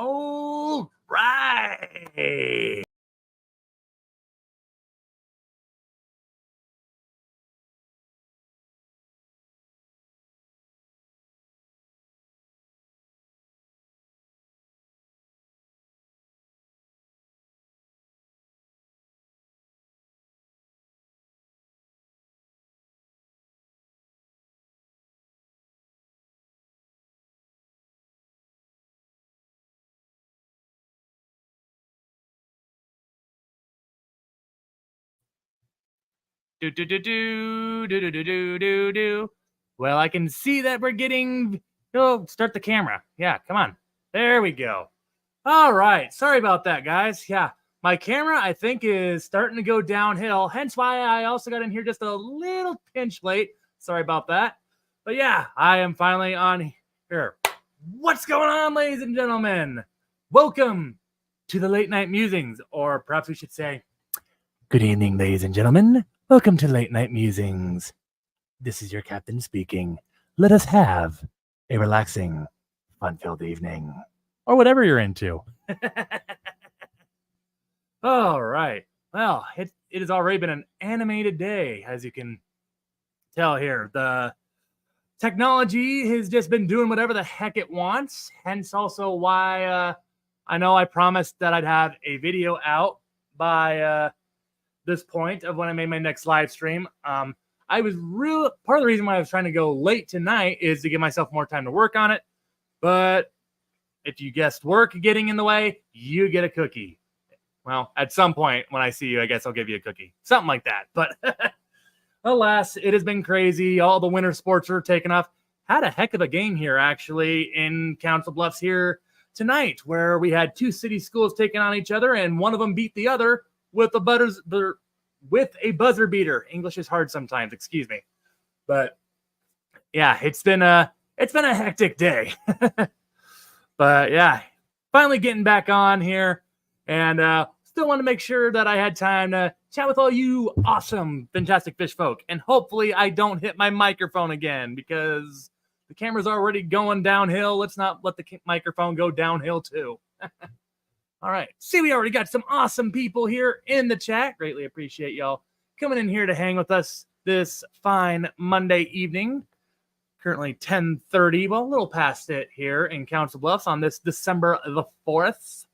All right. Do do do do do do do do do do. Well, I can see that we're getting. Oh, start the camera. Yeah, come on. There we go. All right. Sorry about that, guys. Yeah, my camera I think is starting to go downhill. Hence why I also got in here just a little pinch late. Sorry about that. But yeah, I am finally on here. What's going on, ladies and gentlemen? Welcome to the Late Night Musings, or perhaps we should say, good evening, ladies and gentlemen. Welcome to Late Night Musings. This is your captain speaking. Let us have a relaxing, fun-filled evening, or whatever you're into. All right. Well, it has already been an animated day, as you can tell here. The technology has just been doing whatever the heck it wants. Hence, also why I know I promised that I'd have a video out by this point of when I made my next live stream. I was part of the reason why I was trying to go late tonight is to give myself more time to work on it. But if you guessed work getting in the way, you get a cookie. Well, at some point when I see you, I guess I'll give you a cookie. Something like that. But alas, it has been crazy. All the winter sports are taking off. Had a heck of a game here, actually, in Council Bluffs here tonight, where we had two city schools taking on each other, and one of them beat the other with a buzzer beater. English is hard sometimes, excuse me. But yeah, it's been a hectic day. But yeah, finally getting back on here, and still want to make sure that I had time to chat with all you awesome, fantastic fish folk. And hopefully I don't hit my microphone again, because the camera's already going downhill. Let's not let the microphone go downhill too. All right. See, we already got some awesome people here in the chat. Greatly appreciate y'all coming in here to hang with us this fine Monday evening. Currently 10:30, well, a little past it here in Council Bluffs on this December the 4th.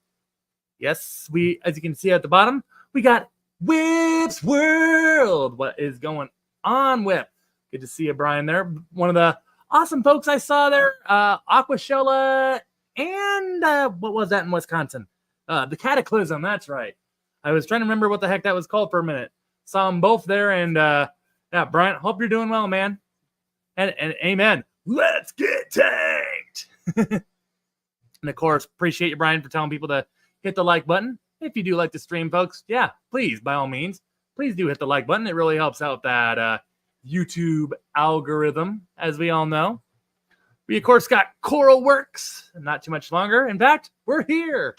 Yes, as you can see at the bottom, we got Whip's World. What is going on, Whip? Good to see you, Brian, there. One of the awesome folks I saw there, Aquashola, and what was that in Wisconsin? The Cataclysm, that's right. I was trying to remember what the heck that was called for a minute. Saw them both there, and yeah, Brian, hope you're doing well, man. And amen. Let's get tanked. And of course, appreciate you, Brian, for telling people to hit the like button. If you do like the stream, folks, yeah, please, by all means, please do hit the like button. It really helps out that YouTube algorithm, as we all know. We, of course, got Coral Works. Not too much longer. In fact, we're here.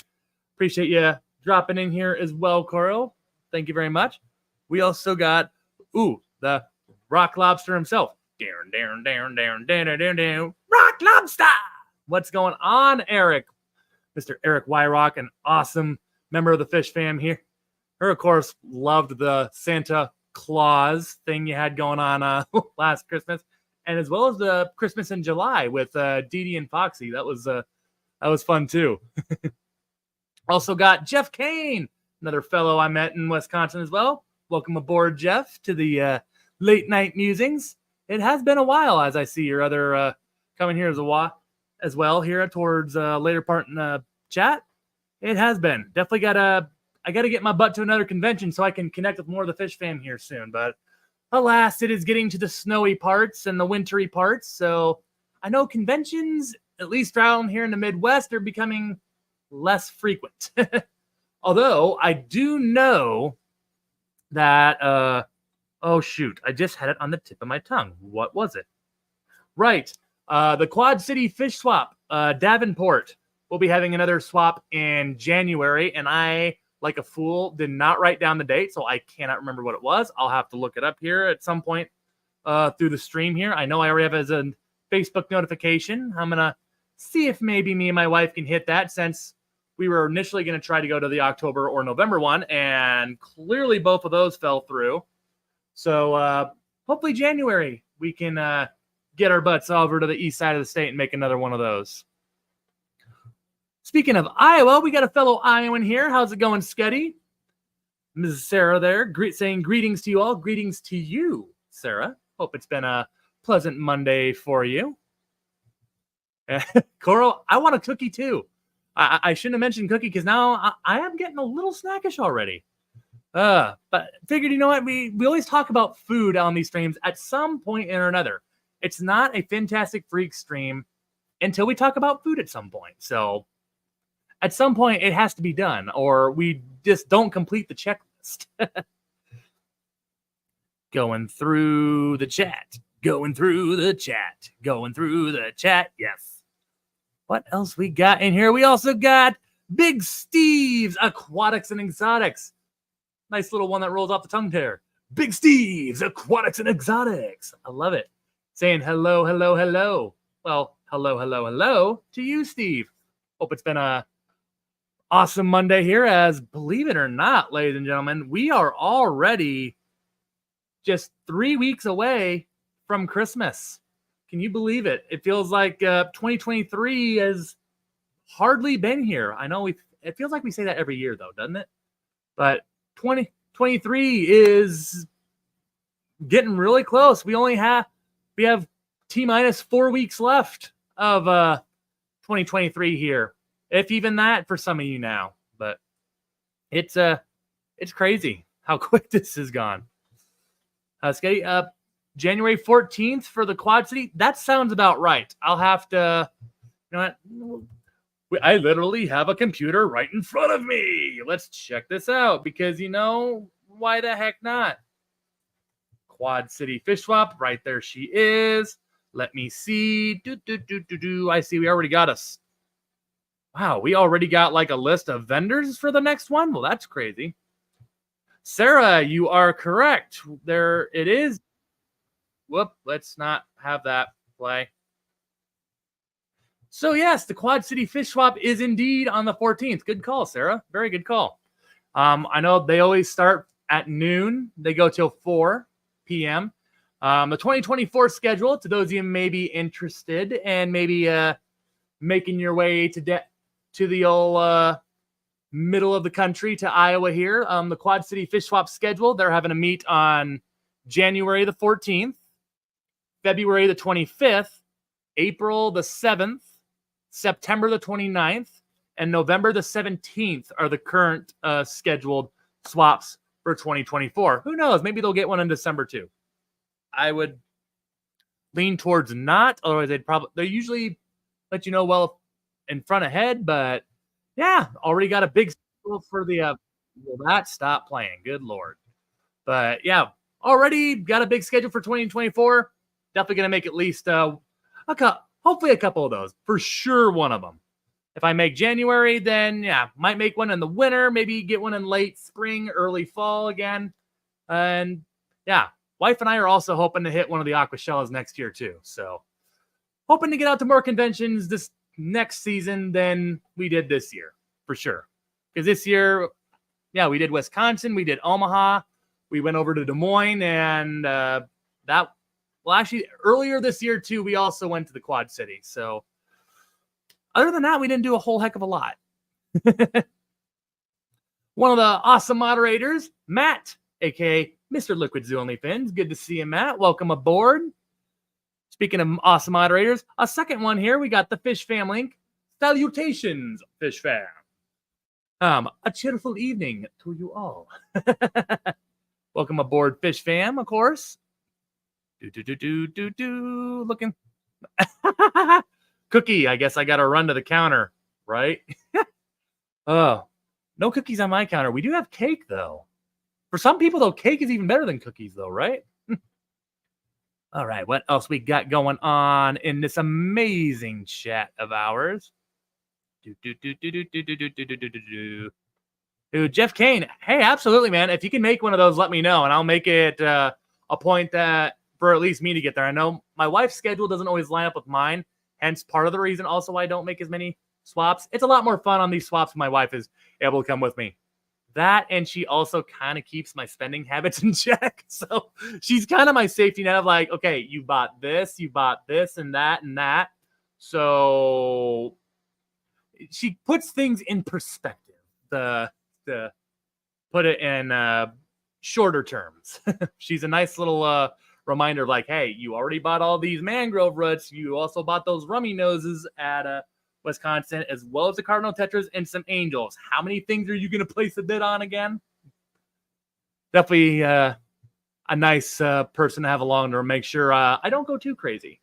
Appreciate you dropping in here as well, Coral. Thank you very much. We also got, the Rock Lobster himself. Rock Lobster! What's going on, Eric? Mr. Eric Wyrock, an awesome member of the Fish Fam here. Her, of course, loved the Santa Claus thing you had going on last Christmas, and as well as the Christmas in July with Dee Dee and Foxy. That was fun too. Also got Jeff Kane, another fellow I met in Wisconsin as well. Welcome aboard, Jeff, to the Late Night Musings. It has been a while, as I see your other coming here as well here towards later part in the chat. It has been. Definitely I got to get my butt to another convention so I can connect with more of the Fish Fam here soon. But alas, it is getting to the snowy parts and the wintry parts. So I know conventions, at least around here in the Midwest, are becoming less frequent. Although I do know that, oh shoot, I just had it on the tip of my tongue. What was it? Right. The Quad City Fish Swap, Davenport, will be having another swap in January, and I, like a fool, did not write down the date, so I cannot remember what it was. I'll have to look it up here at some point through the stream here. I know I already have as a Facebook notification. I'm going to see if maybe me and my wife can hit that, since We were initially going to try to go to the October or November one, and clearly both of those fell through. So hopefully January we can get our butts over to the east side of the state and make another one of those. Speaking of Iowa, we got a fellow Iowan here. How's it going, Sketty? Mrs. Sarah there, saying greetings to you all. Greetings to you, Sarah. Hope it's been a pleasant Monday for you. Coral, I want a cookie too. I shouldn't have mentioned cookie because now I am getting a little snackish already. But figured, you know what? We always talk about food on these streams at some point or another. It's not a Fantastic Freak stream until we talk about food at some point. So at some point it has to be done, or we just don't complete the checklist. Going through the chat. Yes. What else we got in here? We also got Big Steve's Aquatics and Exotics. Nice little one that rolls off the tongue there. Big Steve's Aquatics and Exotics. I love it. Saying hello. Well, hello to you, Steve. Hope it's been a awesome Monday here, as believe it or not, ladies and gentlemen, we are already just 3 weeks away from Christmas. Can you believe it? It feels like 2023 has hardly been here. I know it feels like we say that every year, though, doesn't it? But 2023 is getting really close. We have T-minus 4 weeks left of 2023 here, if even that for some of you now. But it's crazy how quick this has gone. Sketty, January 14th for the Quad City. That sounds about right. I'll have to, you know what? I literally have a computer right in front of me. Let's check this out because, why the heck not? Quad City Fish Swap. Right there she is. Let me see. I see we already got us. Wow, we already got like a list of vendors for the next one? Well, that's crazy. Sarah, you are correct. There it is. Whoop, let's not have that play. So yes, the Quad City Fish Swap is indeed on the 14th. Good call, Sarah. Very good call. I know they always start at noon. They go till 4 p.m. The 2024 schedule, to those of you may be interested and maybe making your way to the old middle of the country, to Iowa here. The Quad City Fish Swap schedule, they're having a meet on January the 14th, February the 25th, April the 7th, September the 29th, and November the 17th are the current scheduled swaps for 2024. Who knows? Maybe they'll get one in December too. I would lean towards not, otherwise they usually let you know well in front ahead, but yeah, already got a big schedule for the will that stop playing? Good Lord. But yeah, already got a big schedule for 2024. Definitely going to make at least hopefully a couple of those. For sure one of them. If I make January, then yeah, might make one in the winter, maybe get one in late spring, early fall again. And yeah, wife and I are also hoping to hit one of the Aquashellas next year too. So hoping to get out to more conventions this next season than we did this year, for sure. Because this year, yeah, we did Wisconsin, we did Omaha, we went over to Des Moines, and actually, earlier this year, too, we also went to the Quad City. So, other than that, we didn't do a whole heck of a lot. One of the awesome moderators, Matt, a.k.a. Mr. Liquid Zoo Only Fins. Good to see you, Matt. Welcome aboard. Speaking of awesome moderators, a second one here. We got the Fish Fam link. Salutations, Fish Fam. A cheerful evening to you all. Welcome aboard, Fish Fam, of course. Looking. Cookie, I guess I got to run to the counter, right? Oh, no cookies on my counter. We do have cake, though. For some people, though, cake is even better than cookies, though, right? All right, what else we got going on in this amazing chat of ours? Dude, Jeff Kane. Hey, absolutely, man. If you can make one of those, let me know, and I'll make it a point that for at least me to get there. I know my wife's schedule doesn't always line up with mine, hence part of the reason also why I don't make as many swaps. It's a lot more fun on these swaps when my wife is able to come with me. That, and she also kind of keeps my spending habits in check. So she's kind of my safety net of like, okay, you bought this, and that, and that. So she puts things in perspective. The put it in shorter terms. She's a nice little reminder of like, hey, you already bought all these mangrove roots. You also bought those rummy noses at Wisconsin, as well as the Cardinal Tetras and some angels. How many things are you going to place a bid on again? Definitely a nice person to have along to make sure I don't go too crazy.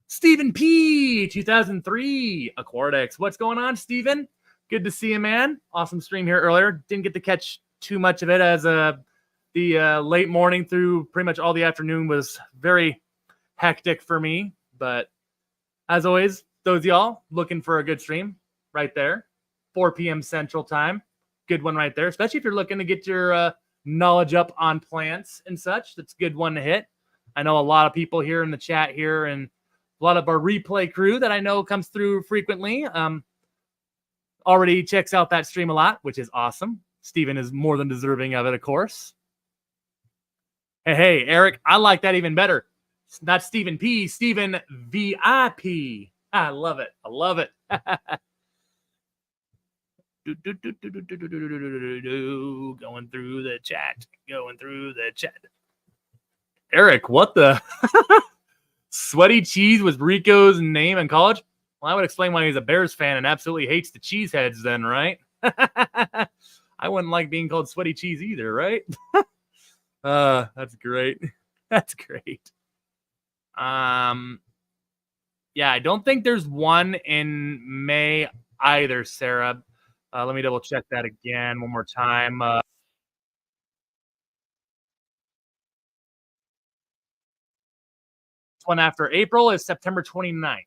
Stephen P, 2003, Aquatics. What's going on, Stephen? Good to see you, man. Awesome stream here earlier. Didn't get to catch too much of it as the late morning through pretty much all the afternoon was very hectic for me. But as always, those of y'all looking for a good stream right there, 4 p.m. Central Time. Good one right there, especially if you're looking to get your knowledge up on plants and such. That's a good one to hit. I know a lot of people here in the chat here and a lot of our replay crew that I know comes through frequently already checks out that stream a lot, which is awesome. Steven is more than deserving of it, of course. Hey, Eric, I like that even better. It's not Stephen P, Stephen VIP. I love it. I love it. Going through the chat. Eric, what the? Sweaty Cheese was Rico's name in college? Well, I would explain why he's a Bears fan and absolutely hates the Cheeseheads then, right? I wouldn't like being called Sweaty Cheese either, right? That's great. That's great. Yeah, I don't think there's one in May either, Sarah. Let me double check that again one more time. One after April is September 29th.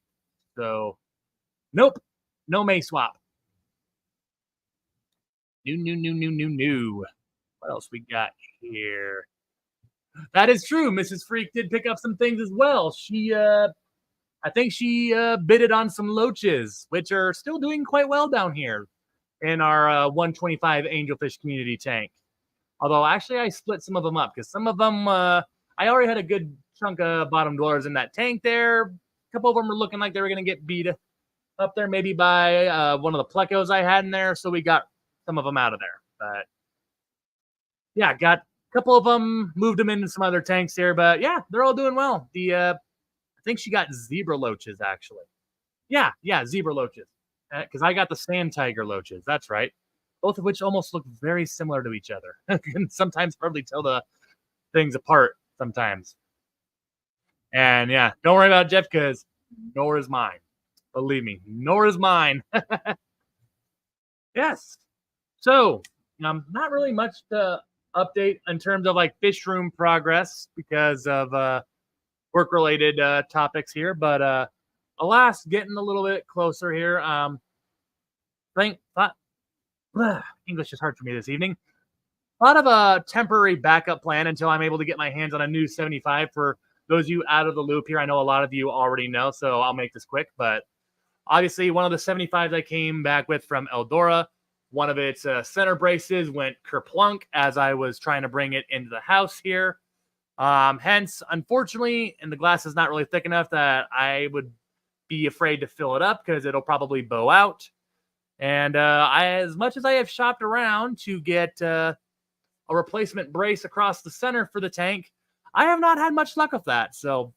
So, nope, no May swap. New. What else we got here? That is true. Mrs. Freak did pick up some things as well. She, I think she bidded on some loaches, which are still doing quite well down here in our 125 angelfish community tank. Although, actually, I split some of them up because some of them, I already had a good chunk of bottom dwellers in that tank there. A couple of them were looking like they were going to get beat up there maybe by one of the plecos I had in there. So we got some of them out of there. But yeah, got a couple of them, moved them into some other tanks here. But yeah, they're all doing well. I think she got zebra loaches, actually. Yeah, zebra loaches. Because I got the sand tiger loaches. That's right. Both of which almost look very similar to each other. Can sometimes probably tell the things apart sometimes. And yeah, don't worry about it, Jeff, because nor is mine. Believe me, nor is mine. Yes. So, not really much to update in terms of like fish room progress because of work-related topics here. But alas, getting a little bit closer here. English is hard for me this evening. A lot of a temporary backup plan until I'm able to get my hands on a new 75. For those of you out of the loop here, I know a lot of you already know, so I'll make this quick. But obviously, one of the 75s I came back with from Eldora, one of its center braces went kerplunk as I was trying to bring it into the house here. Hence, unfortunately, and the glass is not really thick enough that I would be afraid to fill it up because it'll probably bow out. And as much as I have shopped around to get a replacement brace across the center for the tank, I have not had much luck with that. So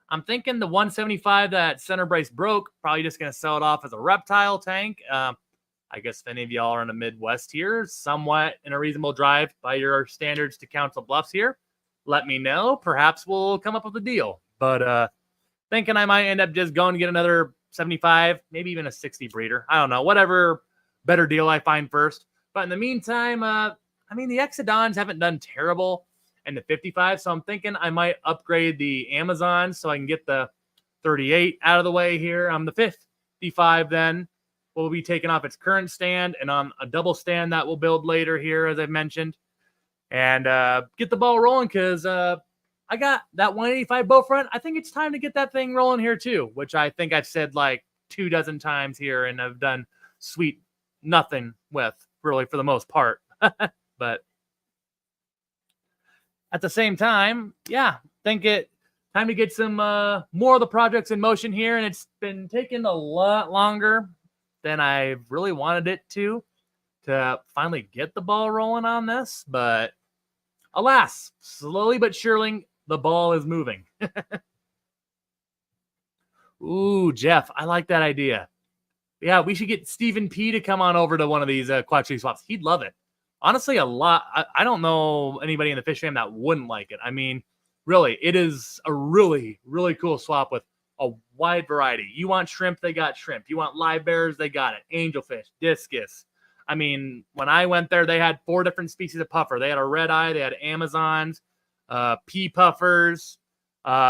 I'm thinking the 175 that center brace broke, probably just going to sell it off as a reptile tank. I guess if any of y'all are in the Midwest here, somewhat in a reasonable drive by your standards to Council Bluffs here, let me know. Perhaps we'll come up with a deal. But thinking I might end up just going to get another 75, maybe even a 60 breeder. I don't know, whatever better deal I find first. But in the meantime, the Exodons haven't done terrible in the 55, so I'm thinking I might upgrade the Amazon so I can get the 38 out of the way here. The 55 then will be taken off its current stand and on a double stand that we'll build later here, as I mentioned, and get the ball rolling because I got that 185 bow front. I think it's time to get that thing rolling here too, which I think I've said like 2 dozen times here and have done sweet nothing with, really, for the most part. But at the same time, yeah, think it time to get some more of the projects in motion here, and it's been taking a lot longer than I really wanted it to finally get the ball rolling on this. But alas, slowly but surely, the ball is moving. Ooh, Jeff, I like that idea. Yeah, we should get Stephen P to come on over to one of these quad city swaps. He'd love it. Honestly, a lot. I don't know anybody in the fish fam that wouldn't like it. I mean, really, it is a really, really cool swap with a wide variety. You want shrimp, they got shrimp. You want live bears, they got it. Angelfish, discus. I mean, when I went there, they had 4 different species of puffer. They had a red eye, they had Amazons, pea puffers.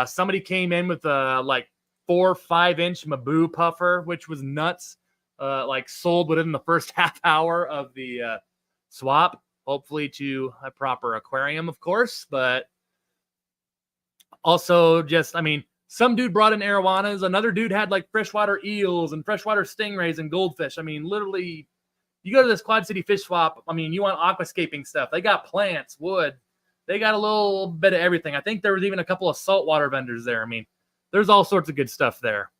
Somebody came in with like 4 5-inch Mabu puffer, which was nuts. Like sold within the first half hour of the swap, hopefully to a proper aquarium, of course. But also just, I mean, some dude brought in arowanas. Another dude had like freshwater eels and freshwater stingrays and goldfish. I mean, literally, you go to this Quad City fish swap, I mean, you want aquascaping stuff. They got plants, wood. They got a little bit of everything. I think there was even a couple of saltwater vendors there. I mean, there's all sorts of good stuff there.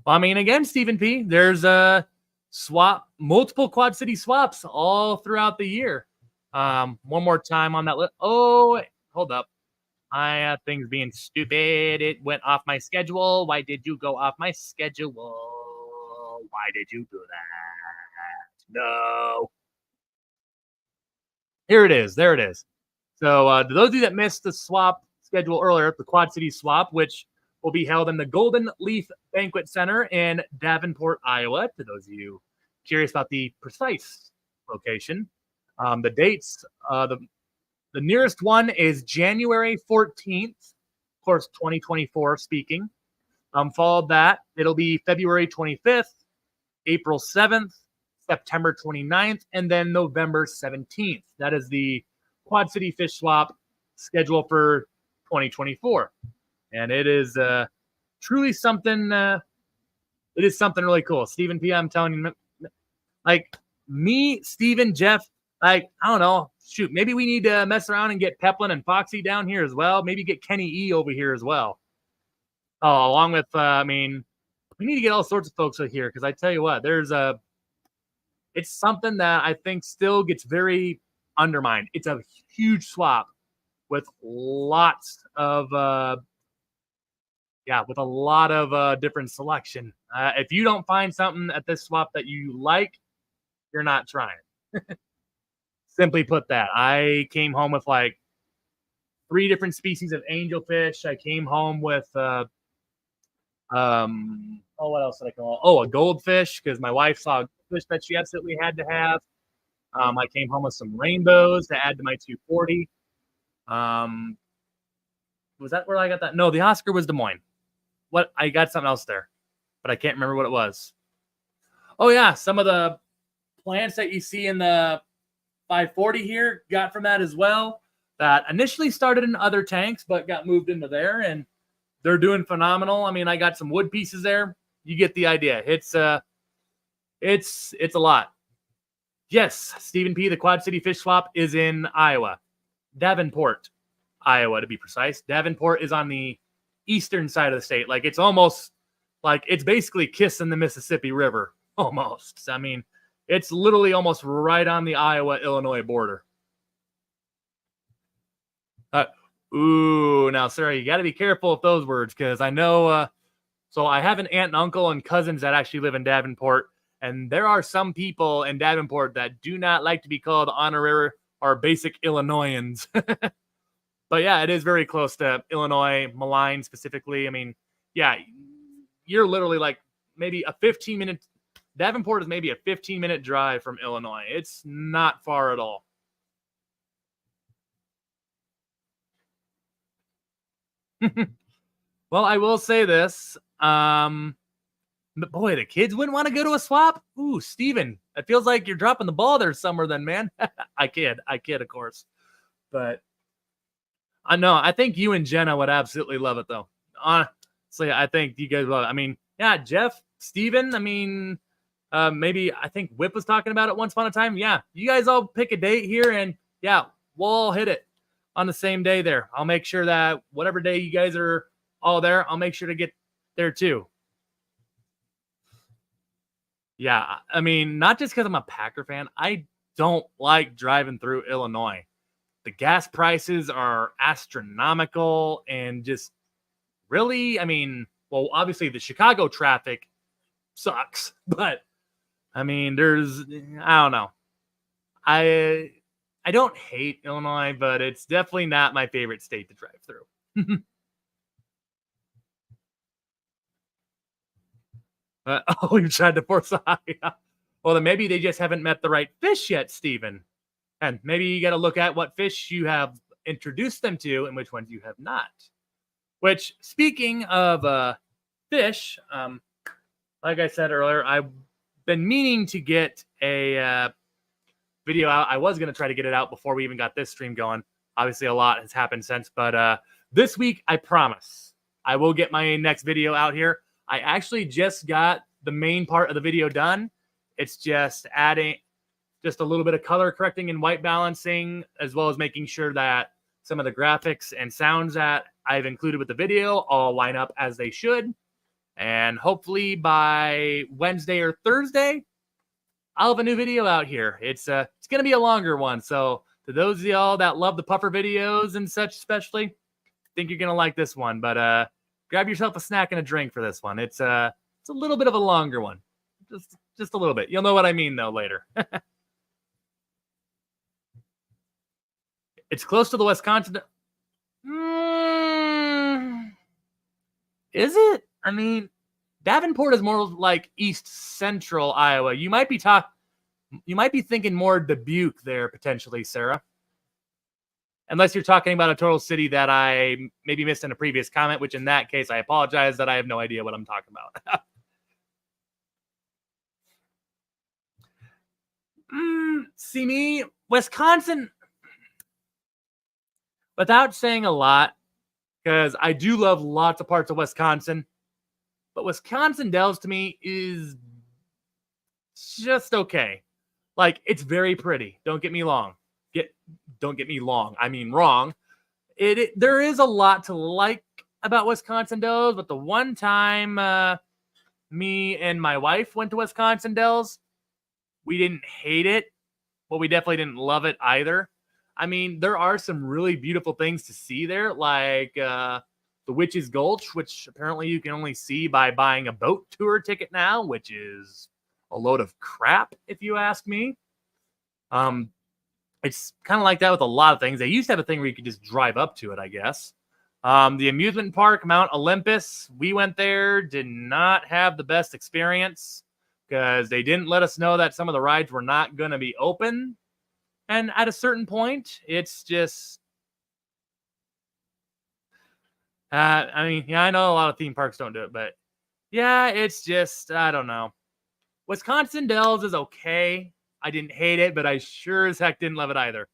Well, I mean, again, Stephen P., there's a swap, multiple Quad City swaps all throughout the year. One more time on that list. Oh, hold up. Things being stupid. It went off my schedule. Why did you go off my schedule? Why did you do that? No. Here it is. There it is. So to those of you that missed the swap schedule earlier, the Quad City swap, which will be held in the Golden Leaf Banquet Center in Davenport, Iowa. To those of you curious about the precise location, the dates, the nearest one is January 14th, of course, 2024 speaking. Followed that, it'll be February 25th, April 7th, September 29th, and then November 17th. That is the Quad City Fish Swap schedule for 2024. And it is truly something. It is something really cool. Stephen P., I'm telling you, like me, Stephen, Jeff, like, I don't know. Shoot, maybe we need to mess around and get Peplin and Foxy down here as well. Maybe get Kenny E over here as well. Oh, along with, I mean, we need to get all sorts of folks over here because I tell you what, it's something that I think still gets very undermined. It's a huge swap with lots of, with a lot of different selection. If you don't find something at this swap that you like, you're not trying. Simply put that. I came home with like 3 different species of angelfish. I came home with what else did I call? Oh, a goldfish because my wife saw a fish that she absolutely had to have. I came home with some rainbows to add to my 240. Was that where I got that? No, the Oscar was Des Moines. What? I got something else there, but I can't remember what it was. Oh yeah, some of the plants that you see in the 540 here got from that as well. That initially started in other tanks, but got moved into there, and they're doing phenomenal. I mean, I got some wood pieces there. You get the idea. It's a lot. Yes, Stephen P., the Quad City Fish Swap is in Iowa, Davenport, Iowa to be precise. Davenport is on the eastern side of the state. Like it's almost like it's basically kissing the Mississippi River almost. I mean, it's literally almost right on the Iowa-Illinois border. Now, Sarah, you got to be careful with those words because I know. So I have an aunt and uncle and cousins that actually live in Davenport, and there are some people in Davenport that do not like to be called honorary or basic Illinoisans. But yeah, it is very close to Illinois, Moline specifically. I mean, yeah, you're literally like maybe a 15-minute. Davenport is maybe a 15-minute drive from Illinois. It's not far at all. Well, I will say this. But boy, the kids wouldn't want to go to a swap. Ooh, Steven, it feels like you're dropping the ball there somewhere then, man. I kid, of course. But I know, I think you and Jenna would absolutely love it, though. So yeah, I think you guys will. I mean, yeah, Jeff, Steven, I mean, maybe I think Whip was talking about it once upon a time. Yeah, you guys all pick a date here, and yeah, we'll all hit it on the same day there. I'll make sure that whatever day you guys are all there, I'll make sure to get there too. Yeah, I mean, not just because I'm a Packer fan. I don't like driving through Illinois. The gas prices are astronomical and just really, I mean, well, obviously the Chicago traffic sucks, but I mean, I don't know. I I don't hate Illinois, but it's definitely not my favorite state to drive through. Oh, you tried to force a high. Well, then maybe they just haven't met the right fish yet, Steven. And maybe you got to look at what fish you have introduced them to and which ones you have not. Which, speaking of fish, like I said earlier, I've been meaning to get a video out. I was going to try to get it out before we even got this stream going. Obviously, a lot has happened since, but this week, I promise, I will get my next video out here. I actually just got the main part of the video done. It's just adding just a little bit of color correcting and white balancing, as well as making sure that some of the graphics and sounds that I've included with the video all line up as they should. And hopefully by Wednesday or Thursday, I'll have a new video out here. It's going to be a longer one. So to those of y'all that love the puffer videos and such, especially, I think you're going to like this one. But grab yourself a snack and a drink for this one. It's a little bit of a longer one. Just a little bit. You'll know what I mean, though, later. It's close to the Wisconsin. Is it? I mean, Davenport is more like east central Iowa. You might be thinking more Dubuque there potentially, Sarah. Unless you're talking about a total city that I maybe missed in a previous comment, which in that case, I apologize that I have no idea what I'm talking about. See me, Wisconsin, without saying a lot, because I do love lots of parts of Wisconsin, but Wisconsin Dells to me is just okay. Like, it's very pretty. Don't get me wrong. Don't get me wrong. I mean wrong. There is a lot to like about Wisconsin Dells, but the one time me and my wife went to Wisconsin Dells, we didn't hate it, but we definitely didn't love it either. I mean, there are some really beautiful things to see there, like the Witch's Gulch, which apparently you can only see by buying a boat tour ticket now, which is a load of crap, if you ask me. It's kind of like that with a lot of things. They used to have a thing where you could just drive up to it, I guess. The amusement park, Mount Olympus, we went there, did not have the best experience because they didn't let us know that some of the rides were not going to be open. And at a certain point, it's just... I mean, yeah, I know a lot of theme parks don't do it, but yeah, it's just, I don't know. Wisconsin Dells is okay. I didn't hate it, but I sure as heck didn't love it either.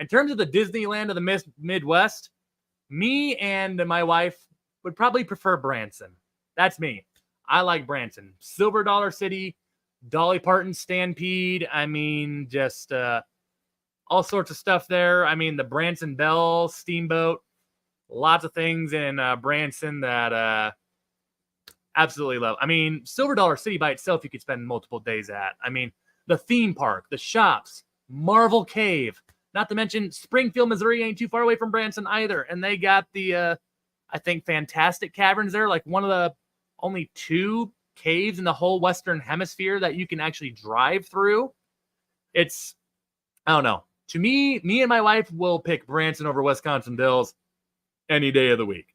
In terms of the Disneyland of the Midwest, me and my wife would probably prefer Branson. That's me. I like Branson. Silver Dollar City, Dolly Parton Stampede. I mean, just all sorts of stuff there. I mean, the Branson Belle Steamboat. Lots of things in Branson that absolutely love. I mean, Silver Dollar City by itself, you could spend multiple days at. I mean, the theme park, the shops, Marvel Cave, not to mention Springfield, Missouri ain't too far away from Branson either. And they got the, I think, fantastic caverns there, like one of the only 2 caves in the whole Western Hemisphere that you can actually drive through. It's, I don't know. To me and my wife will pick Branson over Wisconsin Dells any day of the week.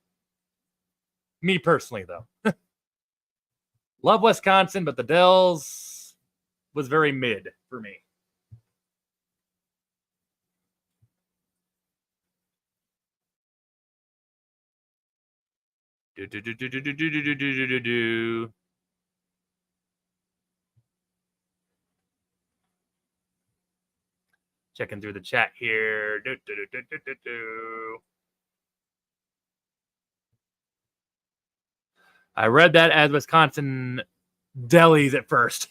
Me personally, though. Love Wisconsin, but the Dells was very mid for me. Checking through the chat here. I read that as Wisconsin delis at first.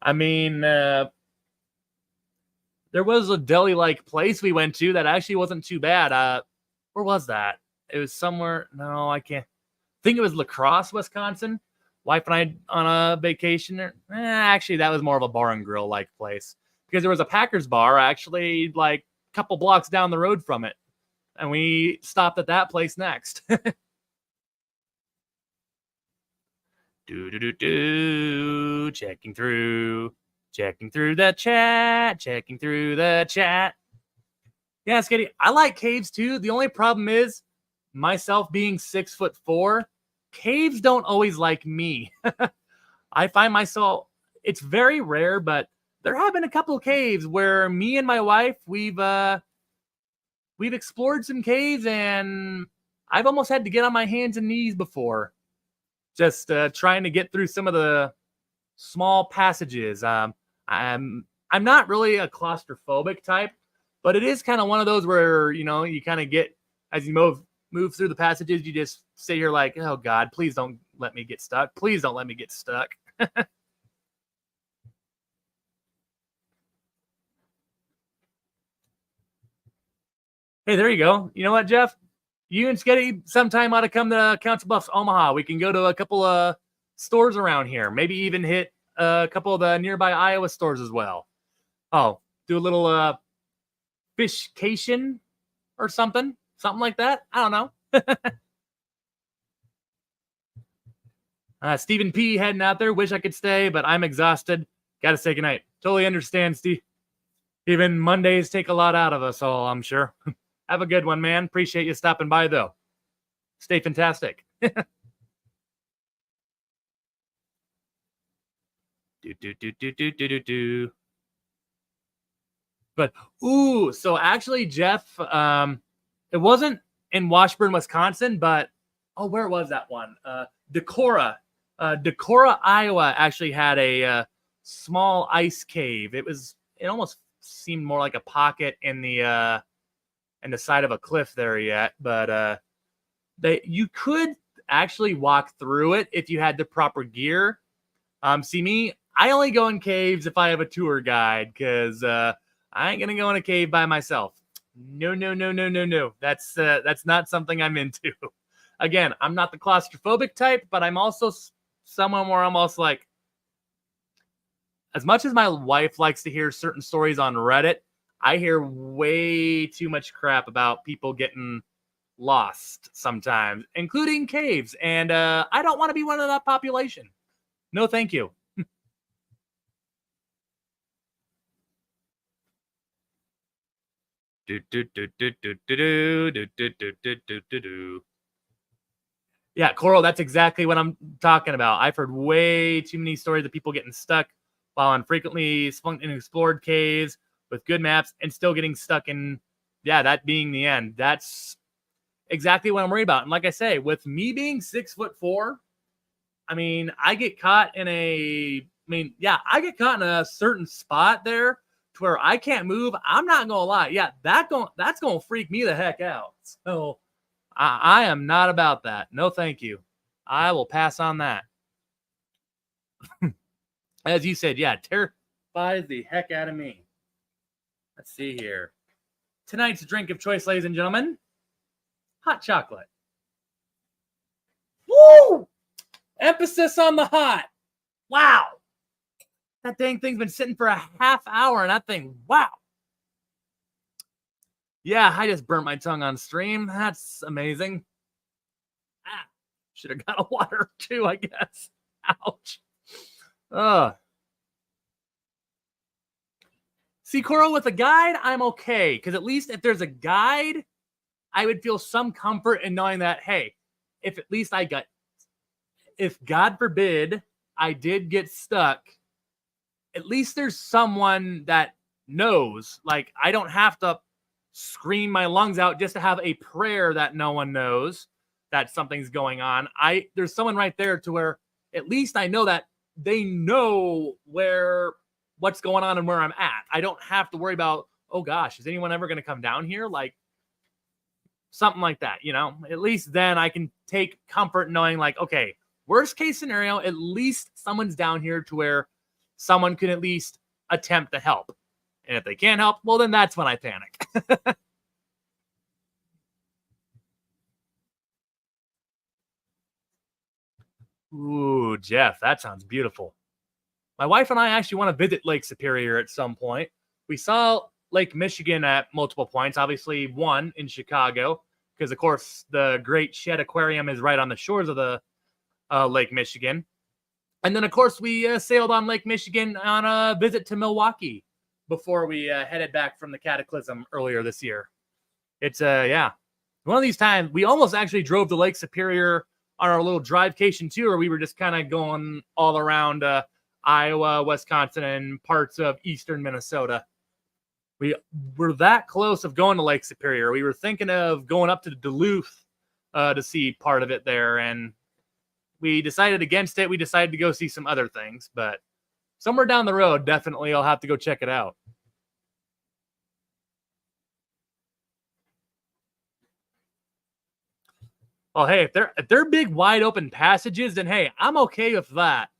I mean, there was a deli-like place we went to that actually wasn't too bad. Where was that? It was somewhere. No, I can't. I think it was La Crosse, Wisconsin. Wife and I on a vacation there. Actually, that was more of a bar and grill like place because there was a Packers bar actually like a couple blocks down the road from it, and we stopped at that place next. Checking through the chat. Yeah, Skitty, I like caves too. The only problem is myself being 6'4", caves don't always like me. I find myself, it's very rare, but there have been a couple of caves where me and my wife, we've explored some caves and I've almost had to get on my hands and knees before. Just trying to get through some of the small passages. I'm not really a claustrophobic type, but it is kind of one of those where, you know, you kind of get, as you move through the passages, you just sit here like, oh God, please don't let me get stuck. Please don't let me get stuck. Hey, there you go. You know what, Jeff? You and Sketty sometime ought to come to Council Bluffs, Omaha. We can go to a couple of stores around here. Maybe even hit a couple of the nearby Iowa stores as well. Oh, do a little fishcation or something like that. I don't know. Stephen P. heading out there. Wish I could stay, but I'm exhausted. Got to say goodnight. Totally understand, Steve. Even Mondays take a lot out of us all, I'm sure. Have a good one, man. Appreciate you stopping by, though. Stay fantastic. But, ooh, so actually, Jeff, it wasn't in Washburn, Wisconsin, but, oh, where was that one? Decorah. Decorah, Iowa actually had a small ice cave. It almost seemed more like a pocket in the side of a cliff there yet, but you could actually walk through it if you had the proper gear. See me, I only go in caves if I have a tour guide because I ain't gonna go in a cave by myself. No. That's not something I'm into. Again, I'm not the claustrophobic type, but I'm also someone where I'm also like, as much as my wife likes to hear certain stories on Reddit, I hear way too much crap about people getting lost sometimes, including caves. And I don't want to be one of that population. No, thank you. Yeah, Coral, that's exactly what I'm talking about. I've heard way too many stories of people getting stuck while on frequently spunked and explored caves with good maps and still getting stuck in, yeah, that being the end. That's exactly what I'm worried about. And like I say, with me being 6'4", I mean, I get caught in a certain spot there to where I can't move. I'm not gonna lie. Yeah, that's gonna freak me the heck out. So I am not about that. No, thank you. I will pass on that. As you said, yeah, terrifies the heck out of me. Let's see here. Tonight's drink of choice, ladies and gentlemen, hot chocolate. Woo! Emphasis on the hot. Wow. That dang thing's been sitting for a half hour, and that thing, wow. Yeah, I just burnt my tongue on stream. That's amazing. Should have got a water too, I guess. Ouch. See, Coral, with a guide, I'm okay. Because at least if there's a guide, I would feel some comfort in knowing that, hey, if God forbid I did get stuck, at least there's someone that knows. Like, I don't have to scream my lungs out just to have a prayer that no one knows that something's going on. There's someone right there to where at least I know that they know what's going on and where I'm at. I don't have to worry about, oh gosh, is anyone ever going to come down here? Like, something like that. At least then I can take comfort knowing, like, okay, worst case scenario, at least someone's down here to where someone can at least attempt to help. And if they can't help, well, then that's when I panic. Ooh, Jeff, that sounds beautiful. My wife and I actually want to visit Lake Superior at some point. We saw Lake Michigan at multiple points. Obviously, one in Chicago, because of course the Great Shed Aquarium is right on the shores of the Lake Michigan. And then, of course, we sailed on Lake Michigan on a visit to Milwaukee before we headed back from the Cataclysm earlier this year. It's yeah, one of these times we almost actually drove to Lake Superior on our little drivecation tour. We were just kind of going all around Iowa, Wisconsin, and parts of eastern Minnesota. We were that close of going to Lake Superior. We were thinking of going up to Duluth to see part of it there, and we decided against it. We decided to go see some other things, but somewhere down the road, definitely I'll have to go check it out. Well, hey, if they're big, wide open passages, then hey, I'm okay with that.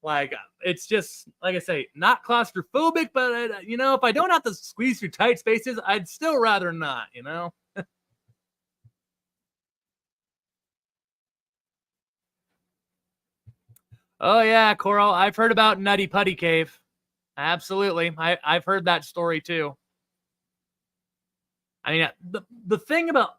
Like, it's just like I say, not claustrophobic, but if I don't have to squeeze through tight spaces, I'd still rather not. Oh yeah, Coral, I've heard about Nutty Putty Cave. Absolutely, I've heard that story too. I mean, the thing about,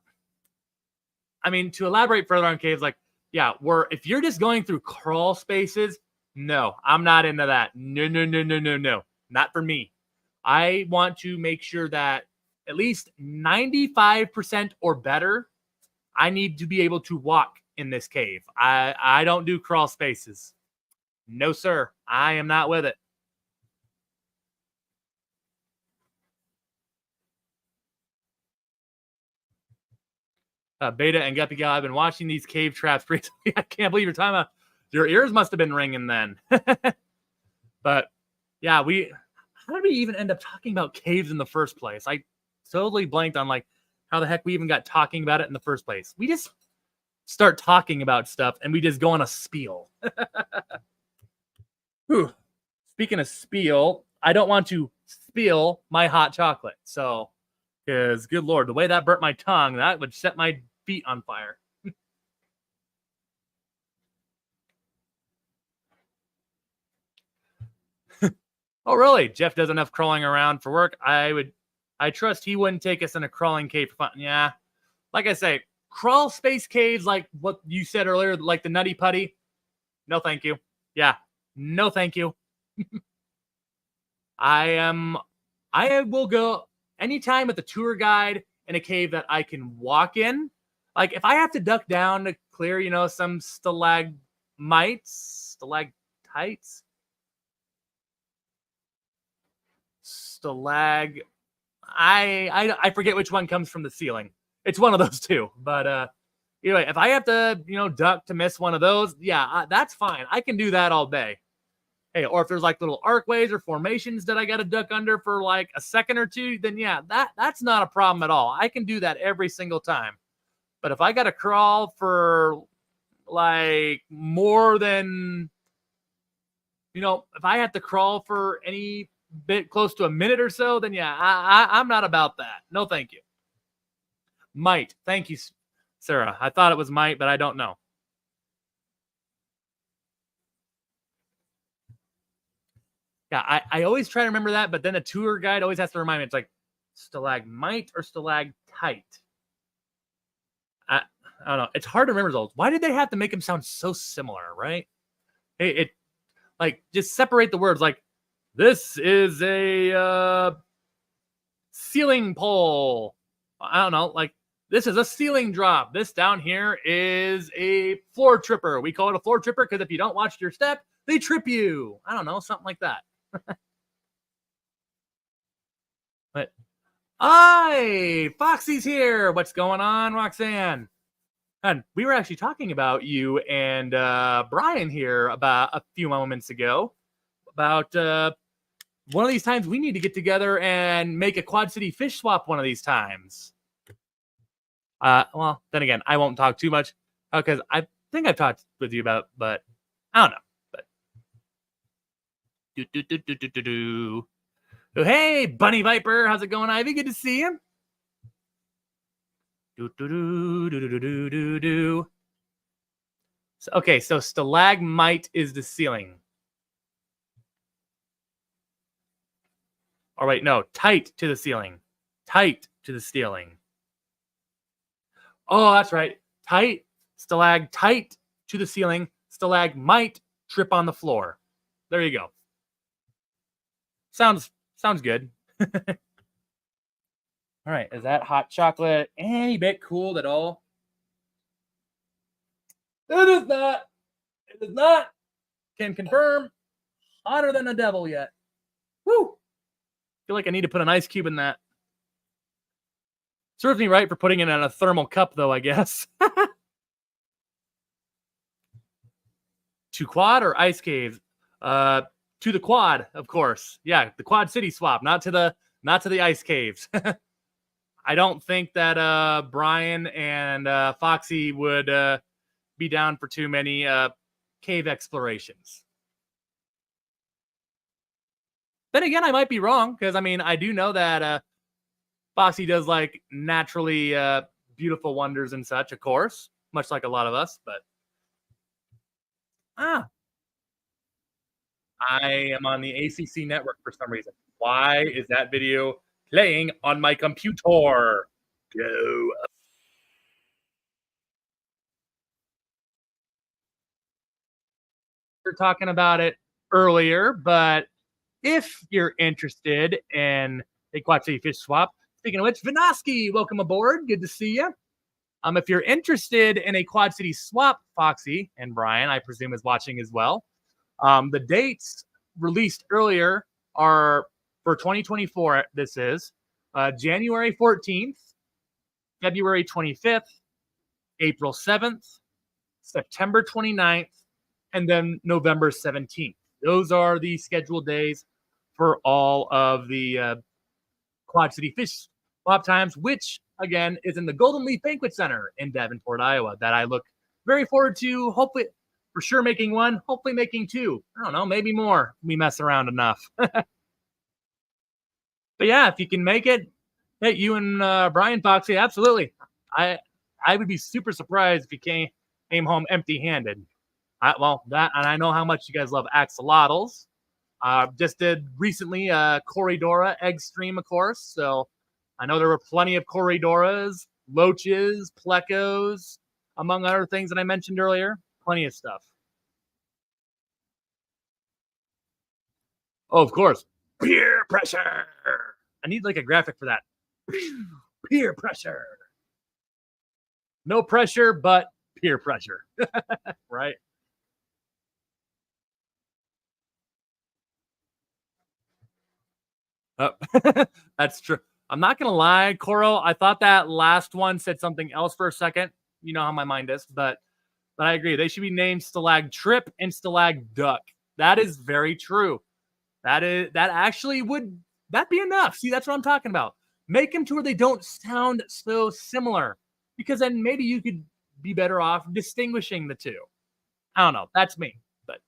to elaborate further on caves, like, yeah, if you're just going through crawl spaces, no, I'm not into that. No, no, no, no, no, no. Not for me. I want to make sure that at least 95% or better, I need to be able to walk in this cave. I don't do crawl spaces. No, sir. I am not with it. Beta and Guppy Gal, I've been watching these cave traps recently. I can't believe you're talking about. Your ears must have been ringing then. But yeah, how did we even end up talking about caves in the first place? I totally blanked on like how the heck we even got talking about it in the first place. We just start talking about stuff and we just go on a spiel. Whew. Speaking of spiel, I don't want to spill my hot chocolate. So, because good Lord, the way that burnt my tongue, that would set my feet on fire. Oh, really? Jeff does enough crawling around for work. I trust he wouldn't take us in a crawling cave for fun. Yeah. Like I say, crawl space caves, like what you said earlier, like the Nutty Putty. No, thank you. Yeah. No, thank you. I will go anytime with a tour guide in a cave that I can walk in. Like if I have to duck down to clear, some stalactites, stalag. I forget which one comes from the ceiling. It's one of those two. But anyway, if I have to, duck to miss one of those, yeah, that's fine. I can do that all day. Hey, or if there's like little arcways or formations that I got to duck under for like a second or two, then yeah, that's not a problem at all. I can do that every single time. But if I got to crawl for like more than, if I have to crawl for any bit close to a minute or so, then yeah, I'm not about that. No, thank you. Might. Thank you, Sarah. I thought it was might, but I don't know. Yeah, I always try to remember that, but then the tour guide always has to remind me. It's like stalagmite or stalactite. I don't know. It's hard to remember those. Why did they have to make them sound so similar, right? It like just separate the words. Like this is a ceiling pole. I don't know. Like this is a ceiling drop. This down here is a floor tripper. We call it a floor tripper because if you don't watch your step, they trip you. I don't know, something like that. But hi, Foxy's here. What's going on, Roxanne? And we were actually talking about you and Brian here about a few moments ago about one of these times we need to get together and make a Quad City fish swap one of these times. Well, then again, I won't talk too much because I think I've talked with you about, but I don't know. But do do do do do do do. Oh, hey, Bunny Viper, how's it going, Ivy? Good to see you. Do do do do do do do do. So, okay, so stalagmite is the ceiling. All right, no, tight to the ceiling. Tight to the ceiling. Oh, that's right. Tight, stalactite to the ceiling. Stalagmite trip on the floor. There you go. Sounds good. All right, is that hot chocolate any bit cooled at all? It is not. It is not. Can confirm. Hotter than the devil yet. Woo! Feel like I need to put an ice cube in that. Serves me right for putting it in a thermal cup, though, I guess. To quad or ice cave? To the quad, of course. Yeah, the Quad City swap, not to the ice caves. I don't think that Brian and Foxy would be down for too many cave explorations. Then again, I might be wrong because I mean I do know that Foxy does like naturally beautiful wonders and such, of course, much like a lot of us. But ah, I am on the ACC network for some reason. Why is that video playing on my computer? Go. We're talking about it earlier, but if you're interested in a Quad City Fish Swap, speaking of which, Vinoski, welcome aboard. Good to see you. If you're interested in a Quad City Swap, Foxy and Brian, I presume, is watching as well. The dates released earlier are for 2024. This is January 14th, February 25th, April 7th, September 29th, and then November 17th. Those are the scheduled days for all of the Quad City Fish Swap times, which again is in the Golden Leaf Banquet Center in Davenport, Iowa. That I look very forward to. Hopefully, for sure, making one. Hopefully, making two. I don't know, maybe more. We mess around enough. But yeah, if you can make it, hey, you and Brian Foxy, absolutely. I would be super surprised if you came home empty-handed. Well, that, and I know how much you guys love axolotls. Just did recently Corridora egg stream, of course. So I know there were plenty of Corridoras, loaches, plecos, among other things that I mentioned earlier. Plenty of stuff. Oh, of course. Peer pressure. I need like a graphic for that. Peer pressure. No pressure, but peer pressure. Right? Oh, that's true. I'm not gonna lie, Coral. I thought that last one said something else for a second. You know how my mind is, but I agree. They should be named Stalag Trip and Stalag Duck. That is very true. That actually would that be enough. See, that's what I'm talking about. Make them to where they don't sound so similar, because then maybe you could be better off distinguishing the two. I don't know. That's me, but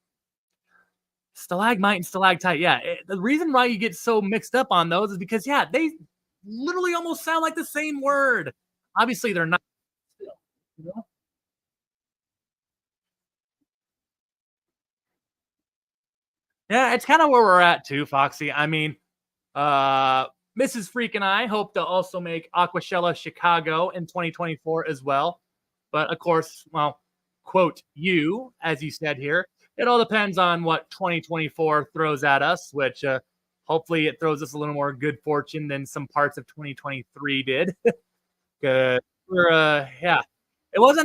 stalagmite and stalactite. Yeah, the reason why you get so mixed up on those is because yeah, they literally almost sound like the same word. Obviously, they're not. You know? Yeah, it's kind of where we're at too, Foxy. I mean, uh, Mrs. Freak and I hope to also make Aquashella Chicago in 2024 as well. But of course, well, quote you, as you said here, it all depends on what 2024 throws at us, which hopefully it throws us a little more good fortune than some parts of 2023 did. We're yeah. It was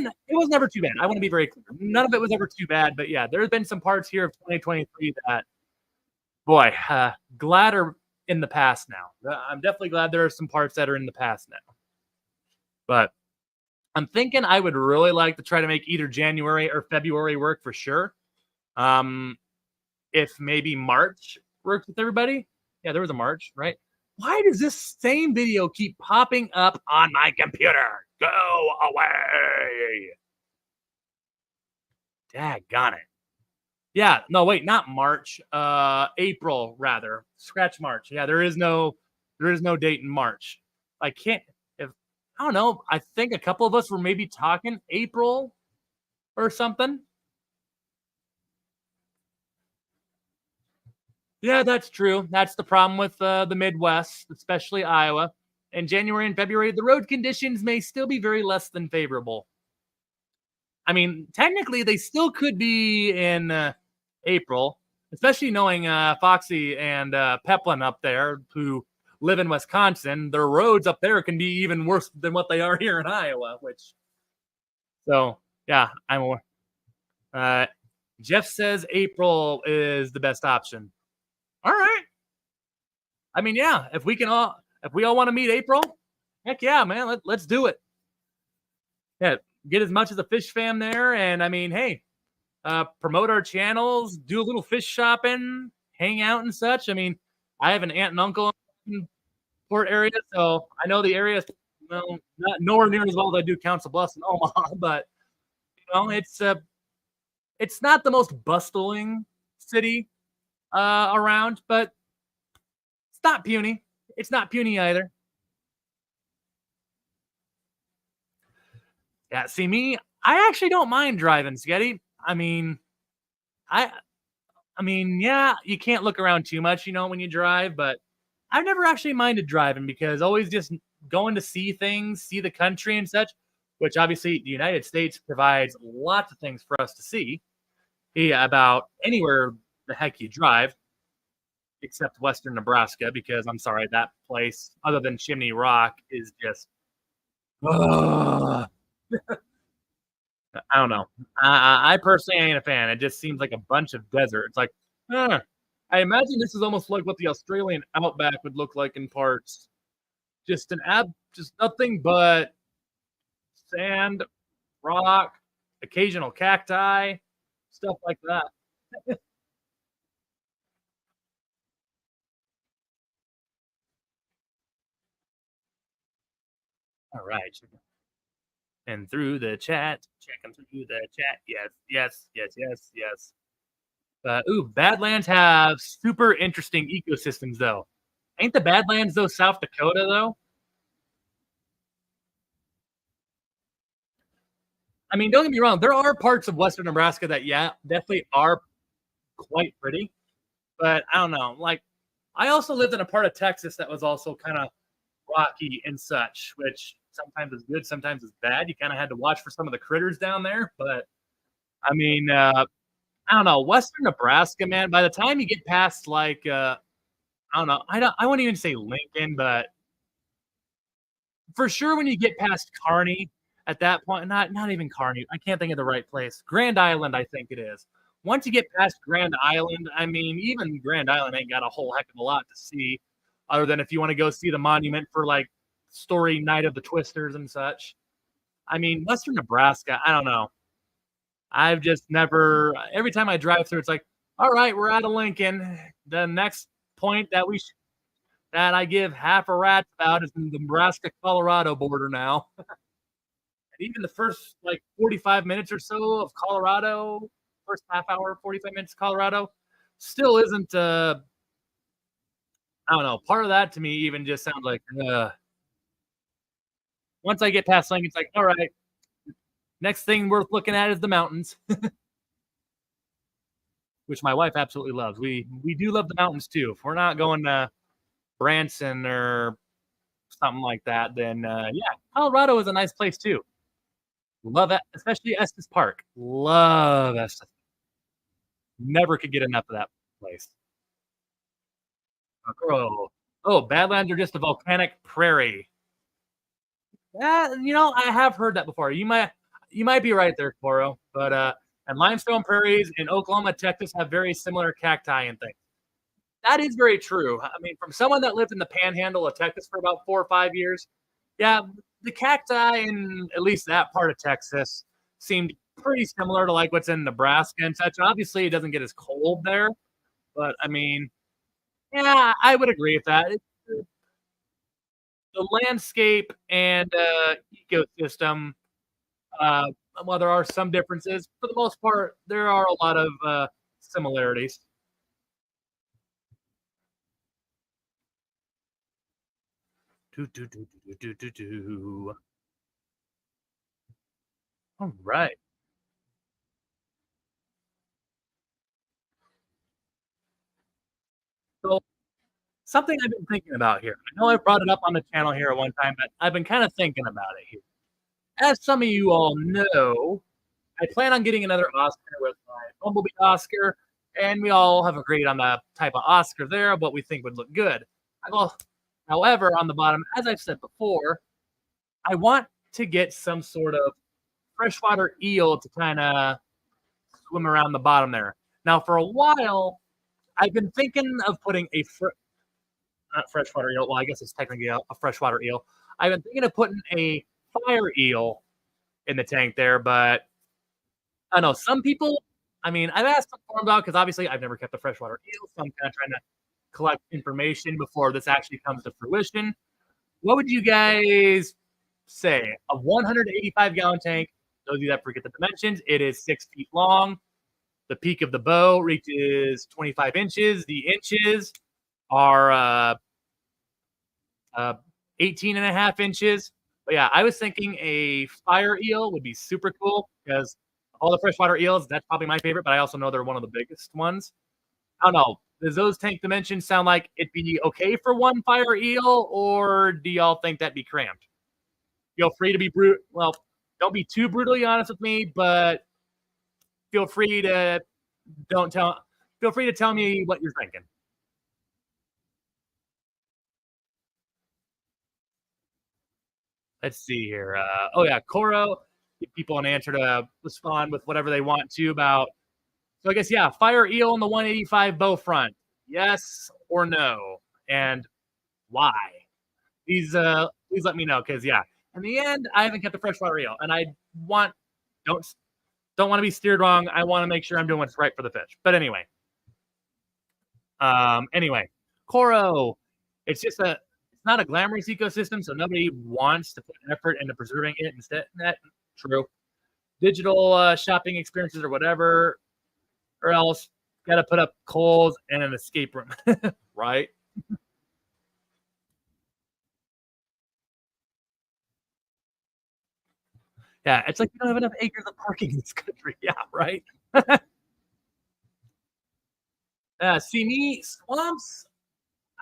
never too bad. I want to be very clear. None of it was ever too bad, but yeah, there's been some parts here of 2023 that boy, glad are in the past now. I'm definitely glad there are some parts that are in the past now. But I'm thinking I would really like to try to make either January or February work for sure. Um, if maybe March works with everybody. Yeah, there was a March, right? Why does this same video keep popping up on my computer? Go away. Daggone it. Yeah, no, wait, not March. April rather. Scratch March. Yeah, there is no date in March. I can't if I don't know. I think a couple of us were maybe talking April or something. Yeah, that's true. That's the problem with the Midwest, especially Iowa. In January and February, the road conditions may still be very less than favorable. I mean, technically, they still could be in April, especially knowing Foxy and Peplin up there who live in Wisconsin. Their roads up there can be even worse than what they are here in Iowa. Which, so yeah, I'm aware. Uh, Jeff says April is the best option. All right. I mean, yeah, if we all want to meet April, heck yeah, man, let's do it. Yeah, get as much as a fish fam there, and I mean, hey, promote our channels, do a little fish shopping, hang out and such. I mean, I have an aunt and uncle in Port area, so I know the area. Well, not nowhere near as well as I do Council Bluffs and Omaha, but it's not the most bustling city around, but it's not puny. It's not puny either. Yeah, see me, I actually don't mind driving, Sketty. I yeah, you can't look around too much, when you drive, but I've never actually minded driving because always just going to see things, see the country and such, which obviously the United States provides lots of things for us to see. Yeah, about anywhere the heck you drive, except Western Nebraska, because I'm sorry, that place, other than Chimney Rock, is just, ugh. I don't know. I personally ain't a fan. It just seems like a bunch of desert. It's like, huh. I imagine this is almost like what the Australian outback would look like in parts. Just nothing but sand, rock, occasional cacti, stuff like that. All right. And through the chat, checking through the chat. Yes, yes, yes, yes, yes. Badlands have super interesting ecosystems, though. Ain't the Badlands though South Dakota though? I mean, don't get me wrong. There are parts of Western Nebraska that, yeah, definitely are quite pretty. But I don't know. Like, I also lived in a part of Texas that was also kind of rocky and such, which sometimes is good, sometimes is bad. You kind of had to watch for some of the critters down there. But I mean, I don't know. Western Nebraska, man. By the time you get past like, I don't know. I wouldn't even say Lincoln, but for sure when you get past Kearney, at that point, not even Kearney. I can't think of the right place. Grand Island, I think it is. Once you get past Grand Island, I mean, even Grand Island ain't got a whole heck of a lot to see, other than if you want to go see the monument for like story Night of the Twisters and such. I mean, Western Nebraska, I don't know. I've just never. Every time I drive through, it's like, all right, we're out of Lincoln. The next point that I give half a rat's about is the Nebraska Colorado border now. And even the first like 45 minutes or so of Colorado, first half hour, 45 minutes of Colorado, still isn't, I don't know. Part of that to me even just sounds like, once I get past Lincoln, it's like, all right, next thing worth looking at is the mountains, which my wife absolutely loves. We do love the mountains too. If we're not going to Branson or something like that, then yeah, Colorado is a nice place too. Love it, especially Estes Park. Love Estes. Never could get enough of that place. Oh, Badlands are just a volcanic prairie. I have heard that before. You might be right there, Coro. But and limestone prairies in Oklahoma, Texas have very similar cacti and things. That is very true. I mean, from someone that lived in the panhandle of Texas for about 4 or 5 years, yeah, the cacti in at least that part of Texas seemed pretty similar to like what's in Nebraska and such. Obviously, it doesn't get as cold there, but I mean, yeah, I would agree with that. the landscape and ecosystem, uh, while there are some differences, for the most part, there are a lot of similarities. Do, do, do, do, do, do, do. All right. So something I've been thinking about here. I know I brought it up on the channel here at one time, but I've been kind of thinking about it here. As some of you all know, I plan on getting another Oscar with my Bumblebee Oscar, and we all have agreed on the type of Oscar there, what we think would look good. Well, however, on the bottom, as I've said before, I want to get some sort of freshwater eel to kind of swim around the bottom there. Now, for a while, I've been thinking of putting a not freshwater eel. Well, I guess it's technically a freshwater eel. I've been thinking of putting a fire eel in the tank there, but I don't know. Some people, I mean, I've asked them more about because obviously I've never kept a freshwater eel, so I'm kind of trying to collect information before this actually comes to fruition. What would you guys say? A 185-gallon tank. Those of you that forget the dimensions, it is 6 feet long. The peak of the bow reaches 25 inches. The inches are uh, 18 and a half inches. But yeah, I was thinking a fire eel would be super cool because all the freshwater eels, that's probably my favorite, but I also know they're one of the biggest ones. I don't know. Does those tank dimensions sound like it'd be okay for one fire eel, or do y'all think that'd be cramped? Feel free to be brute. Well, don't be too brutally honest with me, but feel free to don't tell. Feel free to tell me what you're thinking. Let's see here. Oh yeah, Coro. Give people an answer to respond with whatever they want to about. So I guess yeah, fire eel on the 185 bow front. Yes or no, and why? Please let me know because yeah, in the end, I haven't kept a freshwater eel, and I want don't don't want to be steered wrong. I want to make sure I'm doing what's right for the fish. But anyway, Coro. It's not a glamorous ecosystem, so nobody wants to put effort into preserving it. Instead, that true digital shopping experiences or whatever, or else got to put up coals and an escape room, right? Yeah, it's like we don't have enough acres of parking in this country. Yeah, right. See me swamps.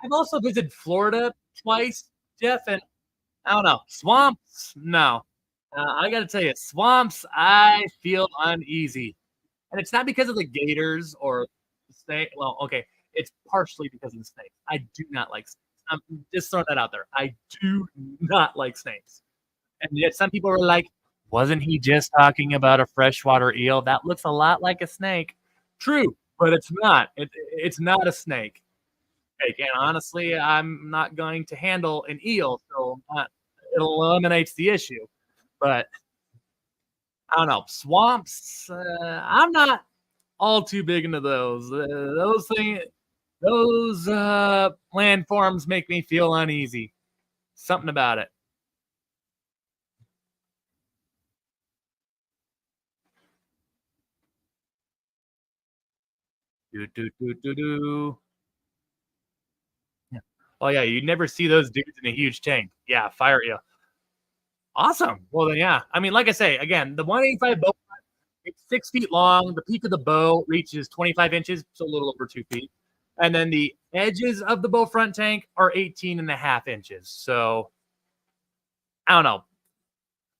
I've also visited Florida twice, Jeff, and I don't know swamps. No, I got to tell you, swamps. I feel uneasy, and it's not because of the gators or the snake. Well, okay, it's partially because of the snakes. I do not like snakes. I'm just throwing that out there. I do not like snakes. And yet some people were like, wasn't he just talking about a freshwater eel? That looks a lot like a snake. True, but it's not. It's not a snake. And honestly, I'm not going to handle an eel, so it eliminates the issue. But I don't know. Swamps, I'm not all too big into those. Those landforms make me feel uneasy. Something about it. Do do do do do. Yeah. Oh yeah, you never see those dudes in a huge tank. Yeah, fire eel. Awesome. Well then, yeah. I mean, like I say, again, the 185 bow, it's 6 feet long. The peak of the bow reaches 25 inches, so a little over 2 feet. And then the edges of the bow front tank are 18 and a half inches. So I don't know.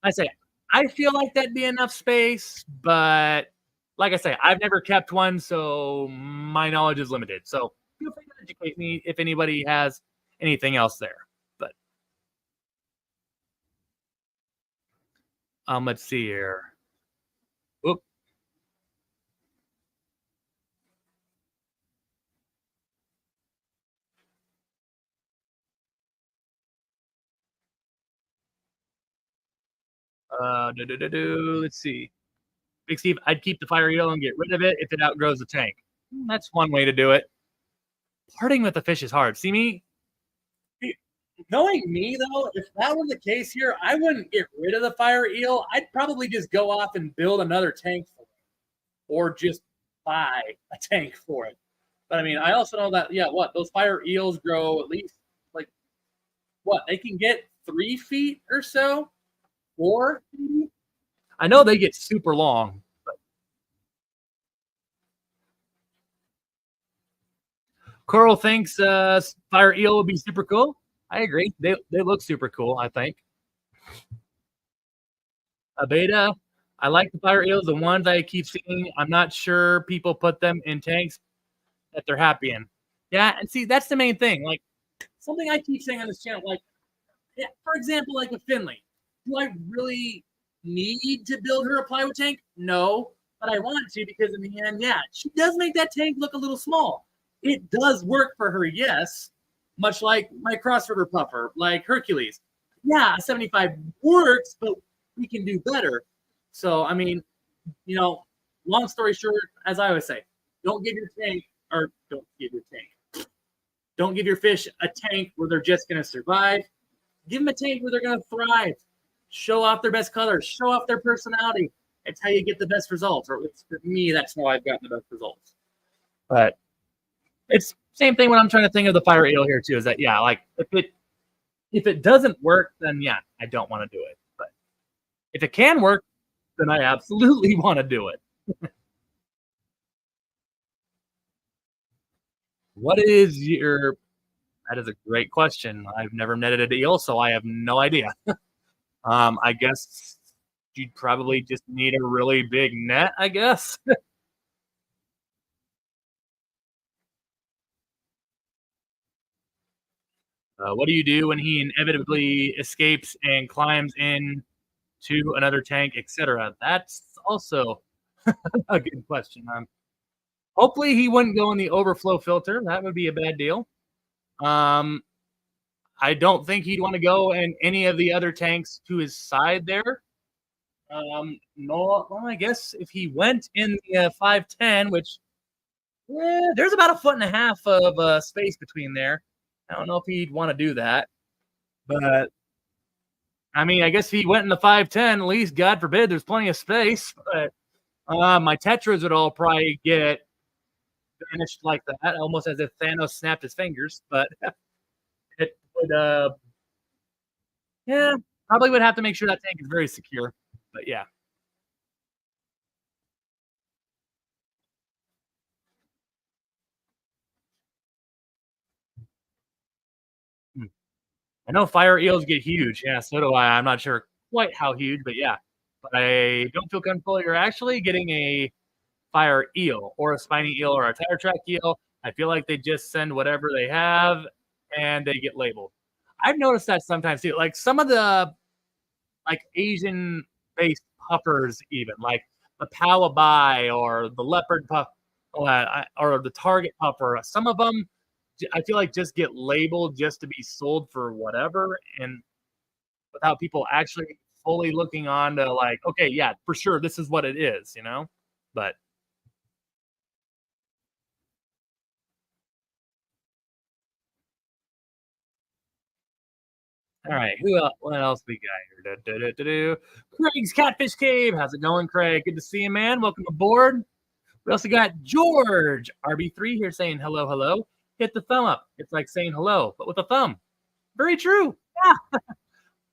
I say I feel like that'd be enough space, but like I say, I've never kept one, so my knowledge is limited. So feel free to educate me if anybody has anything else there. But let's see here. Oop, let's see. Big Steve, I'd keep the fire eel and get rid of it if it outgrows the tank. That's one way to do it. Parting with the fish is hard. See me? Knowing me though, if that were the case here, I wouldn't get rid of the fire eel. I'd probably just go off and build another tank for it, or just buy a tank for it. But I mean, I also know that what those fire eels grow at least like what they can get 3 feet or so, 4 feet. I know they get super long. Coral thinks fire eel would be super cool. I agree. They look super cool. I think a beta. I like the fire eels. The ones I keep seeing, I'm not sure people put them in tanks that they're happy in. Yeah, and see that's the main thing. Like something I keep saying on this channel, like yeah, for example, like with Finley, do I really need to build her a plywood tank? No, but I want to because in the end, yeah, she does make that tank look a little small. It does work for her, yes, much like my cross river puffer, like Hercules. Yeah, a 75 works, but we can do better. So, I mean, you know, long story short, as I always say, don't give your tank, or don't give your tank, don't give your fish a tank where they're just going to survive. Give them a tank where they're going to thrive. Show off their best colors. Show off their personality. It's how you get the best results. Or for me, that's how I've gotten the best results. But it's same thing when I'm trying to think of the fire eel here too. Is that yeah, like if it doesn't work, then yeah, I don't want to do it. But if it can work, then I absolutely want to do it. What is your? That is a great question. I've never netted an eel, so I have no idea. I guess you'd probably just need a really big net, I guess. What do you do when he inevitably escapes and climbs in to another tank, etc.? That's also a good question. Hopefully he wouldn't go in the overflow filter. That would be a bad deal. Um, I don't think he'd want to go in any of the other tanks to his side there. No, well, I guess if he went in the 510, which there's about a foot and a half of space between there. I don't know if he'd want to do that, but I mean, I guess if he went in the 510, at least, God forbid, there's plenty of space. But my tetras would all probably get vanished like that, almost as if Thanos snapped his fingers. But it would, yeah, probably would have to make sure that tank is very secure. But yeah. Hmm. I know fire eels get huge. Yeah, so do I. I'm not sure quite how huge, but yeah. But I don't feel comfortable you're actually getting a fire eel or a spiny eel or a tire track eel. I feel like they just send whatever they have and they get labeled. I've noticed that sometimes too. Like some of the like Asian based puffers, even like the Palabai or the leopard puff or the target puffer. Some of them I feel like just get labeled just to be sold for whatever, and without people actually fully looking on to like, okay, yeah, for sure, this is what it is, you know. But all right, what else we got here? Craig's Catfish Cave. How's it going, Craig? Good to see you, man. Welcome aboard. We also got George RB3 here saying hello, hello. Hit the thumb up. It's like saying hello, but with a thumb. Very true. Yeah.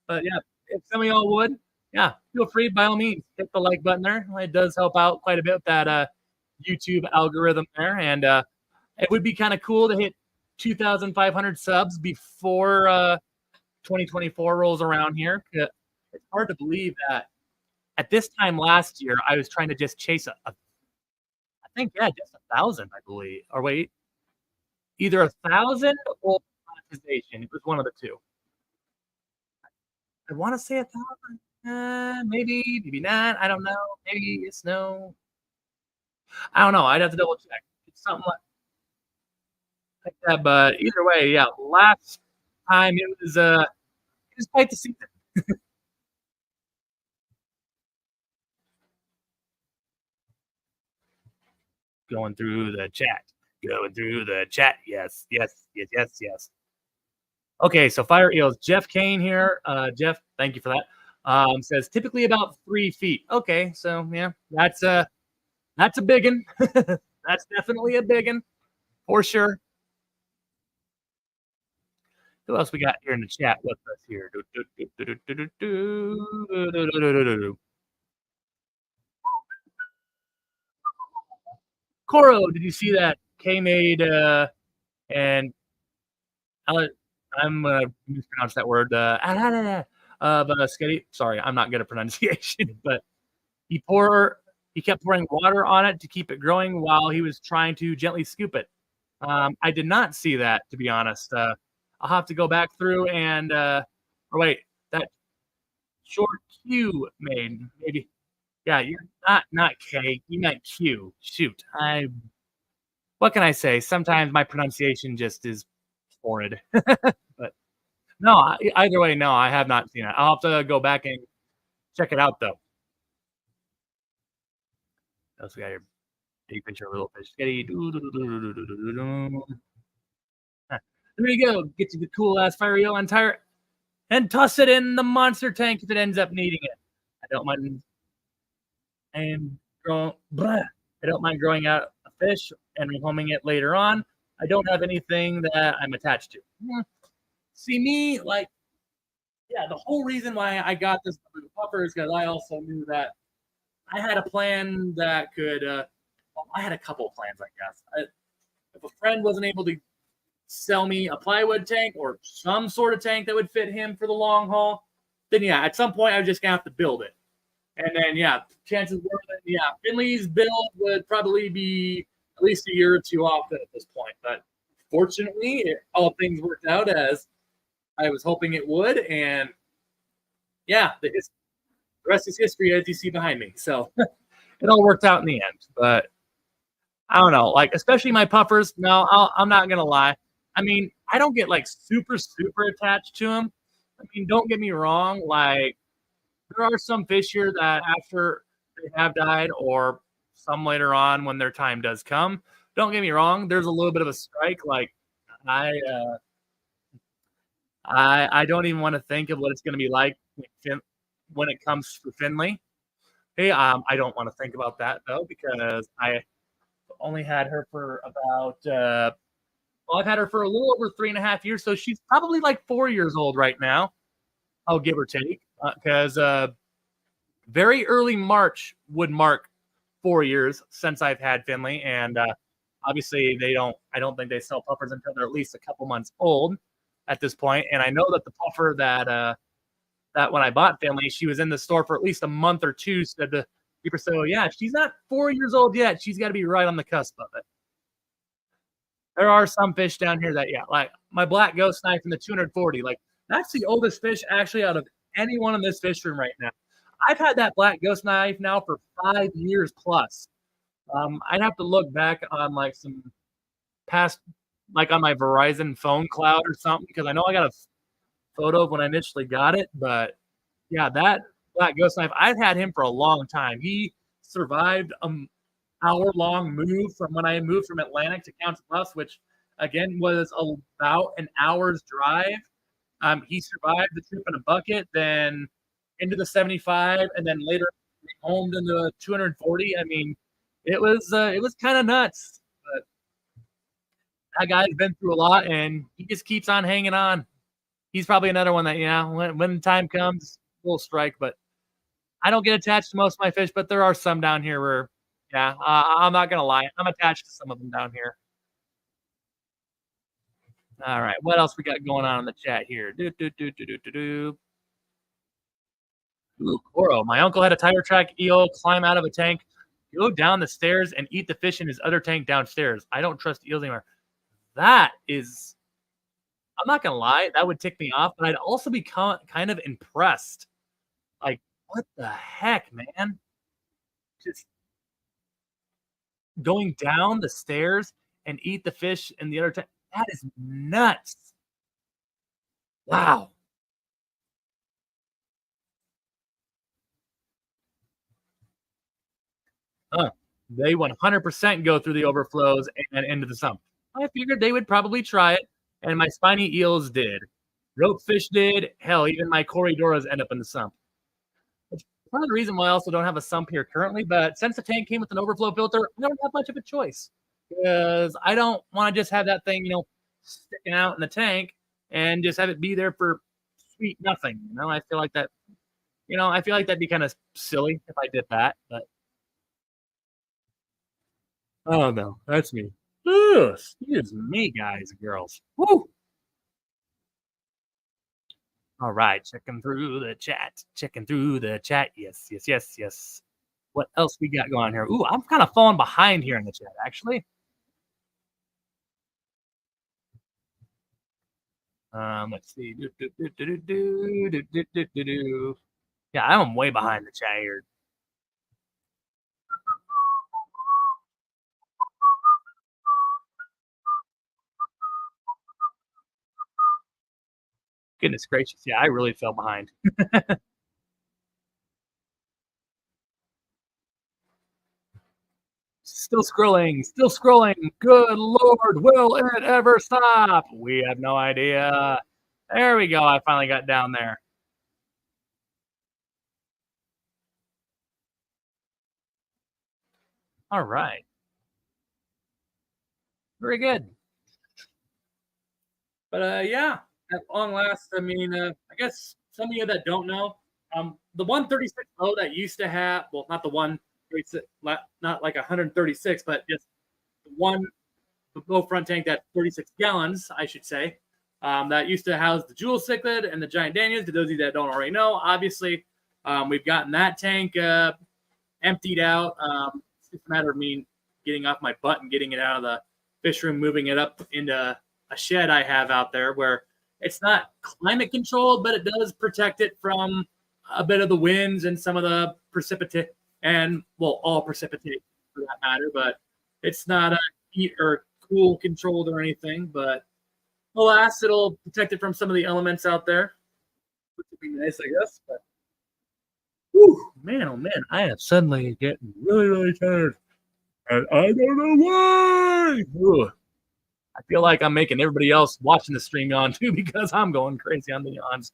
But yeah, if some of y'all would, yeah, feel free by all means hit the like button there. It does help out quite a bit with that YouTube algorithm there, and it would be kind of cool to hit 2,500 subs before 2024 rolls around here. It's hard to believe that at this time last year I was trying to just chase I think yeah, just 1,000, I believe. Or wait, either 1,000 or monetization. It was one of the two. I want to say 1,000. Maybe, maybe not. I don't know. Maybe it's no. I don't know. I'd have to double check. It's something like that. But either way, yeah. Last time it was quite the season. Going through the chat. Going through the chat. Yes, yes, yes, yes, yes. Okay, so fire eels. Jeff Kane here. Jeff, thank you for that. Says typically about 3 feet. Okay, so yeah, that's a big one. That's definitely a big one for sure. Who else we got here in the chat with us here? Coro, did you see that? K made and I'll, I'm gonna mispronounce that word. Of Skitty. Sorry, I'm not good at pronunciation, but he pour he kept pouring water on it to keep it growing while he was trying to gently scoop it. I did not see that, to be honest. I'll have to go back through and or wait, that short Q made maybe. Yeah, you're not K. You meant Q. Shoot, I. What can I say? Sometimes my pronunciation just is horrid. But no, either way, no, I have not seen it. I'll have to go back and check it out though. What else we got here? Big picture, little fish. Skitty. There you go. Get you the cool ass fire eel on tire and toss it in the monster tank if it ends up needing it. I don't mind and grow. I don't mind growing out a fish and rehoming it later on. I don't have anything that I'm attached to. See me like, yeah. The whole reason why I got this puffer is because I also knew that I had a plan that could. Well, I had a couple of plans, I guess. If a friend wasn't able to sell me a plywood tank or some sort of tank that would fit him for the long haul, then yeah, at some point I was just gonna have to build it. And then yeah, chances were that yeah, Finley's build would probably be at least a year or two off at this point. But fortunately, all things worked out as I was hoping it would, and yeah, the rest is history as you see behind me. So it all worked out in the end. But I don't know, like especially my puffers. No, I'm not gonna lie. I mean, I don't get like super attached to them. I mean, don't get me wrong. Like there are some fish here that after they have died, or some later on when their time does come. Don't get me wrong. There's a little bit of a strike. Like I, uh, I don't even want to think of what it's going to be like when it comes for Finley. Hey, I don't want to think about that though because I only had her for about well, I've had her for a little over 3.5 years, so she's probably like 4 years old right now. I'll give or take because very early March would mark 4 years since I've had Finley, and obviously they don't. I don't think they sell puffers until they're at least a couple months old at this point. And I know that the puffer that when I bought Finley, she was in the store for at least a month or two. Said the keeper, so yeah, she's not 4 years old yet. She's got to be right on the cusp of it. There are some fish down here that, yeah, like my black ghost knife in the 240. Like that's the oldest fish actually out of anyone in this fish room right now. I've had that black ghost knife now for 5 years plus. I'd have to look back on like some past, like on my Verizon phone cloud or something, because I know I got a photo of when I initially got it. But yeah, that black ghost knife, I've had him for a long time. He survived hour-long move from when I moved from Atlantic to Council Bluffs, which again was about an hour's drive. He survived the trip in a bucket, then into the 75, and then later homed in the 240. I mean, it was kind of nuts. But that guy's been through a lot, and he just keeps on hanging on. He's probably another one that when the time comes, we'll strike. But I don't get attached to most of my fish, but there are some down here where, yeah, I'm not gonna lie, I'm attached to some of them down here. All right, what else we got going on in the chat here? Ooh, Coro. My uncle had a tire track eel climb out of a tank, go down the stairs, and eat the fish in his other tank downstairs. I don't trust eels anymore. That is, I'm not gonna lie, that would tick me off, but I'd also be kind of impressed. Like, what the heck, man? Just going down the stairs and eat the fish in the other tank. That is nuts. Wow. They 100% go through the overflows and into the sump. I figured they would probably try it, and my spiny eels did. Rope fish did. Hell, even my Corridoras end up in the sump. It's part of the reason why I also don't have a sump here currently. But since the tank came with an overflow filter, I don't have much of a choice because I don't want to just have that thing, sticking out in the tank and just have it be there for sweet nothing. I feel like that. I feel like that'd be kind of silly if I did that. But oh no, that's me. Ugh, excuse me, guys and girls. Woo! All right, checking through the chat. Checking through the chat. Yes, yes, yes, yes. What else we got going here? Ooh, I'm kind of falling behind here in the chat, actually. Let's see. Yeah, I'm way behind the chat here. Goodness gracious. Yeah, I really fell behind. Still scrolling, still scrolling. Good Lord, will it ever stop? We have no idea. There we go. I finally got down there. All right. Very good. But yeah, at long last, I mean, I guess some of you that don't know, the 136 O that used to have, well, not the 136, not like 136, but just the one the bow front tank that 36 gallons, I should say, that used to house the Jewel Cichlid and the Giant Daniels. To those of you that don't already know, obviously, we've gotten that tank emptied out. It's just a matter of me getting off my butt and getting it out of the fish room, moving it up into a shed I have out there where it's not climate controlled, but it does protect it from a bit of the winds and some of the precipitate and well, all precipitate for that matter. But it's not a heat or cool controlled or anything. But alas, it'll protect it from some of the elements out there, which would be nice, I guess. But whew, man, oh man, I am suddenly getting really, really tired. And I don't know why. Ugh. I feel like I'm making everybody else watching the stream yawn too because I'm going crazy on the yawns.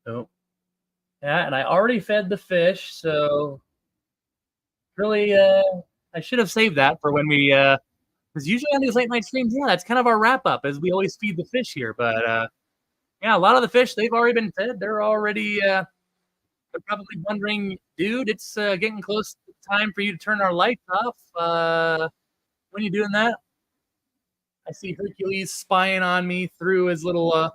So, yeah, and I already fed the fish, so really, I should have saved that for when we, because usually on these late night streams, yeah, that's kind of our wrap up, as we always feed the fish here. But yeah, a lot of the fish they've already been fed. They're probably wondering, dude, it's getting close to time for you to turn our lights off. When you doing that? I see Hercules spying on me through his little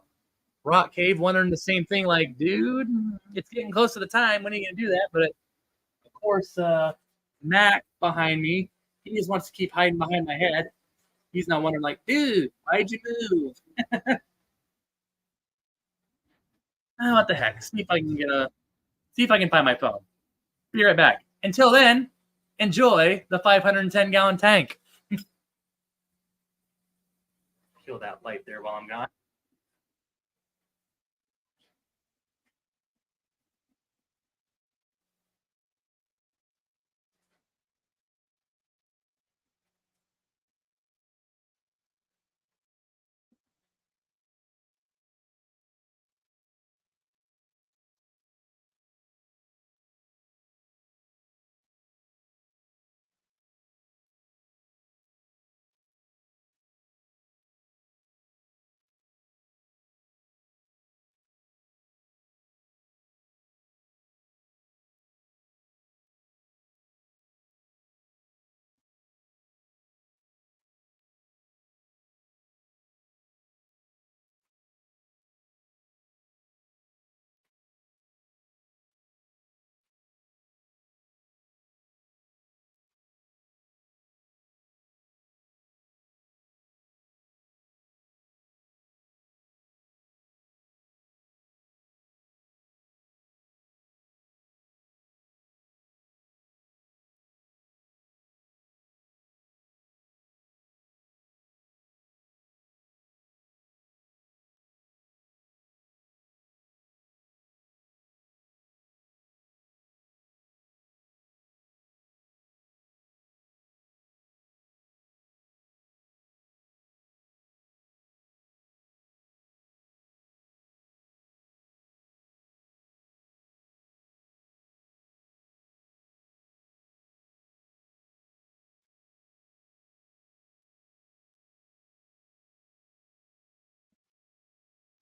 rock cave, wondering the same thing. Like, dude, it's getting close to the time. When are you gonna do that? But of course, Matt behind me, he just wants to keep hiding behind my head. He's not wondering, like, dude, why'd you move? Oh, what the heck? See if I can find my phone. Be right back. Until then, enjoy the 510-gallon tank. Kill that light there while I'm gone.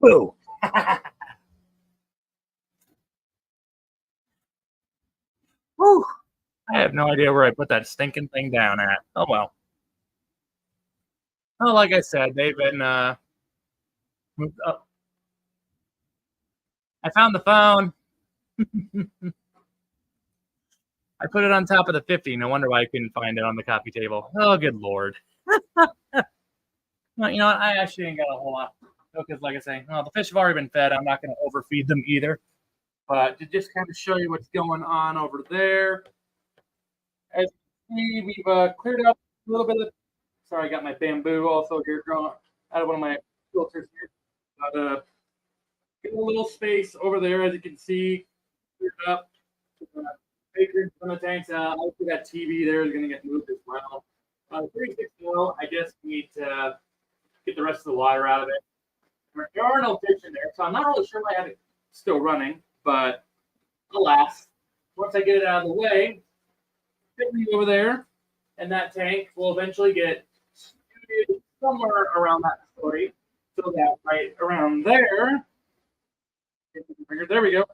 Boo. Whew. I have no idea where I put that stinking thing down at. Oh well. Oh, like I said, they've been moved up. I found the phone. I put it on top of the 50. No wonder why I couldn't find it on the coffee table. Oh, good lord. Well, you know what? I actually ain't got a whole lot. Because, like I say, well, the fish have already been fed. I'm not going to overfeed them either. But to just kind of show you what's going on over there, as you see, we've cleared up a little bit of. Sorry, I got my bamboo also here growing out of one of my filters here. But get a little space over there, as you can see, cleared up. Patrons from the tanks out. Hopefully that TV there is going to get moved as well. 36 mil, I just need to get the rest of the water out of it. There are no fish in there, so I'm not really sure why I have it still running, but alas, once I get it out of the way, over there, and that tank will eventually get somewhere around that facility, so that right around there, there we go,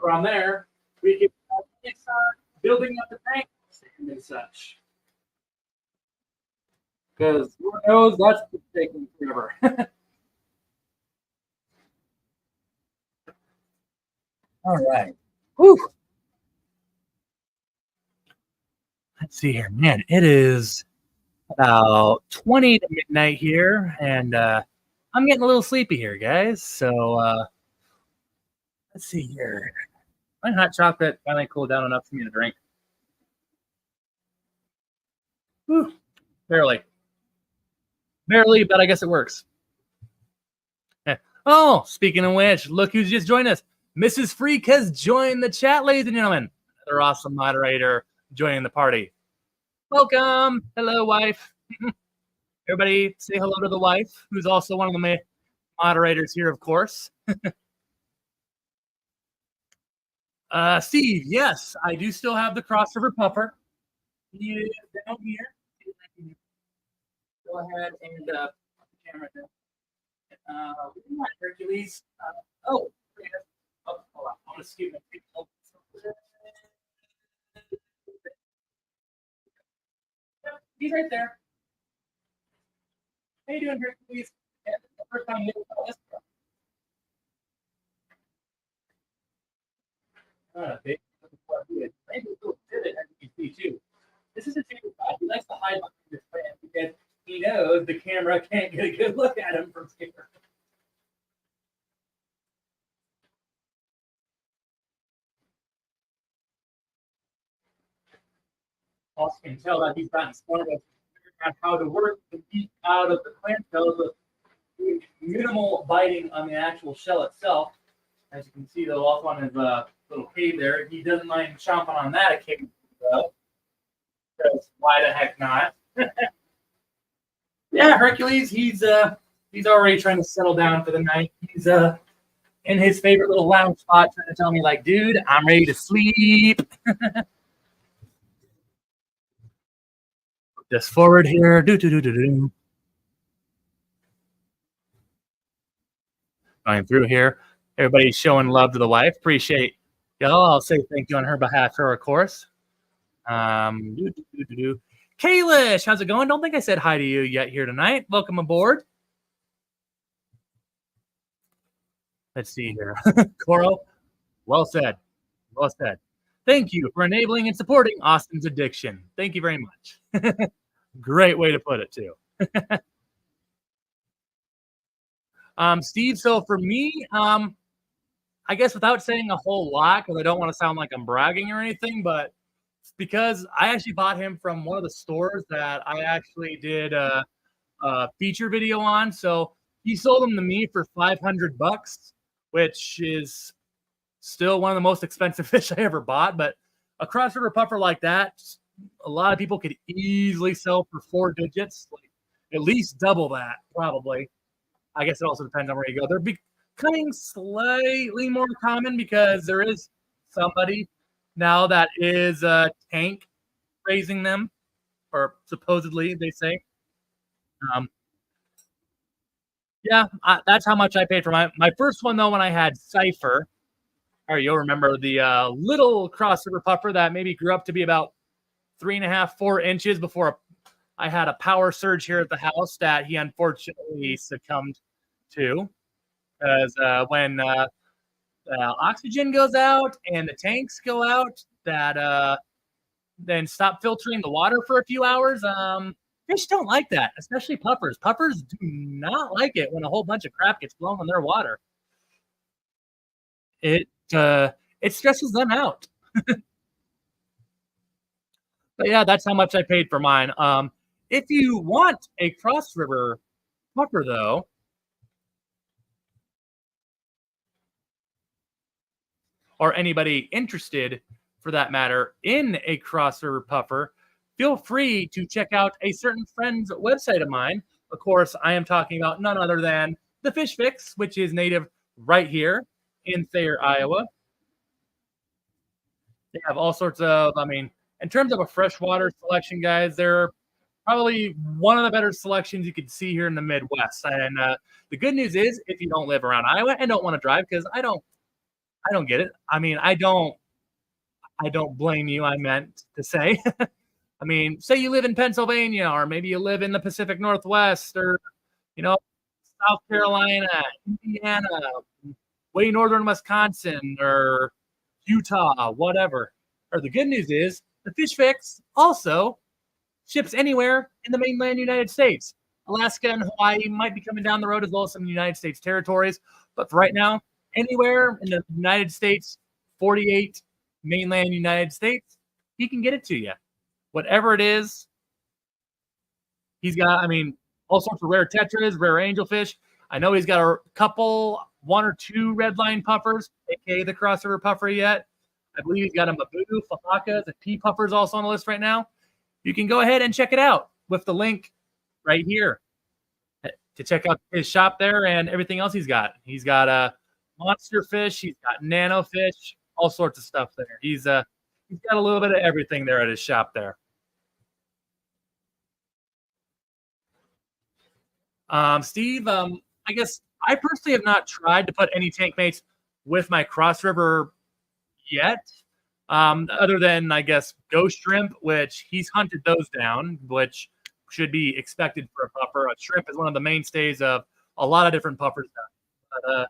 around there, we can start building up the tank and such. Because who knows, that's taking forever. All right. Whew. Let's see here, man. It is about 20 to midnight here, and I'm getting a little sleepy here, guys. So let's see here. My hot chocolate finally cooled down enough for me to drink. Whew. Barely. Barely, but I guess it works. Oh, speaking of which, look who's just joined us. Mrs. Freak has joined the chat, ladies and gentlemen. Another awesome moderator joining the party. Welcome. Hello, wife. Everybody say hello to the wife, who's also one of the moderators here, of course. Steve, yes, I do still have the Cross River Puffer. He is down here. Go ahead and put the camera down. We got Hercules. Oh, hold on. I'm going to skip it. He's right there. How you doing, Hercules? Yeah, the first time you this. Big. Maybe we'll did it, as you can see, too. This is a favorite spot. He likes to hide behind this plant because he knows the camera can't get a good look at him from here. Also can tell that he's gotten smart with how to work the meat out of the clam shells with minimal biting on the actual shell itself. As you can see, though, also on his little cave there, he doesn't mind chomping on that occasionally. Because why the heck not? Yeah, Hercules, he's already trying to settle down for the night. He's in his favorite little lounge spot trying to tell me, like, dude, I'm ready to sleep. Just forward here. Do. Going through here. Everybody's showing love to the wife. Appreciate y'all. I'll say thank you on her behalf, her, of course. Kalish, how's it going? Don't think I said hi to you yet here tonight. Welcome aboard. Let's see here. Coral, well said. Well said. Thank you for enabling and supporting Austin's addiction. Thank you very much. Great way to put it, too. Steve, so for me, I guess without saying a whole lot, because I don't want to sound like I'm bragging or anything, but because I actually bought him from one of the stores that I actually did a feature video on. So he sold them to me for $500, which is still one of the most expensive fish I ever bought. But a cross river puffer like that, a lot of people could easily sell for 4 digits, like at least double that, probably. I guess it also depends on where you go. They're becoming slightly more common because there is somebody now that is tank raising them, or supposedly they say. Yeah, that's how much I paid for my first one though. When I had Cipher, or you'll remember the little crossover puffer that maybe grew up to be about 3.5, 4 inches before I had a power surge here at the house that he unfortunately succumbed to. Because when oxygen goes out and the tanks go out, that then stop filtering the water for a few hours. Fish don't like that, especially puffers. Puffers do not like it when a whole bunch of crap gets blown in their water. It it stresses them out. But yeah, that's how much I paid for mine. If you want a cross river puffer though, or anybody interested for that matter in a cross river puffer, feel free to check out a certain friend's website of mine. Of course, I am talking about none other than the Fish Fix, which is native right here in Thayer, Iowa. They have all sorts of, I mean, in terms of a freshwater selection, guys, they're probably one of the better selections you could see here in the Midwest. And the good news is, if you don't live around Iowa and don't want to drive, because I don't get it. I mean, I don't blame you. I meant to say, I mean, say you live in Pennsylvania, or maybe you live in the Pacific Northwest, or you know, South Carolina, Indiana, way northern Wisconsin, or Utah, whatever. Or the good news is, the Fish Fix also ships anywhere in the mainland United States. Alaska and Hawaii might be coming down the road, as well as some United States territories. But for right now, anywhere in the United States, 48 mainland United States, he can get it to you. Whatever it is, he's got, I mean, all sorts of rare tetras, rare angelfish. I know he's got a couple, one or two red line puffers, aka the crossover puffer yet. I believe he's got a Mabudu, Fahakas, and P puffers also on the list right now. You can go ahead and check it out with the link right here to check out his shop there and everything else he's got. He's got a monster fish, he's got nano fish, all sorts of stuff there. He's got a little bit of everything there at his shop there. Steve, I guess I personally have not tried to put any tank mates with my cross river yet. Other than I guess ghost shrimp, which he's hunted those down, which should be expected for a puffer. A shrimp is one of the mainstays of a lot of different puffers. But, I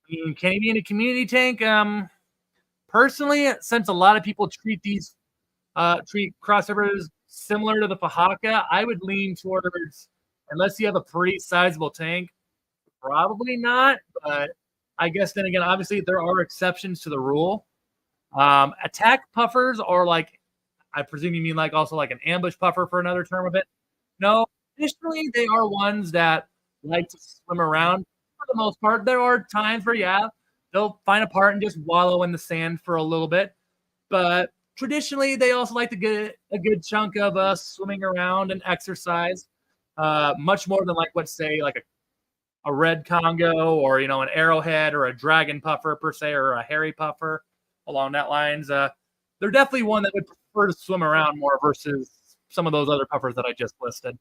mean, can he be in a community tank? Personally, since a lot of people treat these treat crossovers similar to the Fahaka, I would lean towards, unless you have a pretty sizable tank, probably not. But I guess then again, obviously there are exceptions to the rule. Attack puffers, or like, I presume you mean like also like an ambush puffer for another term of it. No, traditionally they are ones that like to swim around for the most part. There are times where, yeah, they'll find a part and just wallow in the sand for a little bit. But traditionally, they also like to get a good chunk of swimming around and exercise, much more than like, let's say, like a red Congo, or an arrowhead, or a dragon puffer per se, or a hairy puffer along that lines. They're definitely one that would prefer to swim around more versus some of those other puffers that I just listed.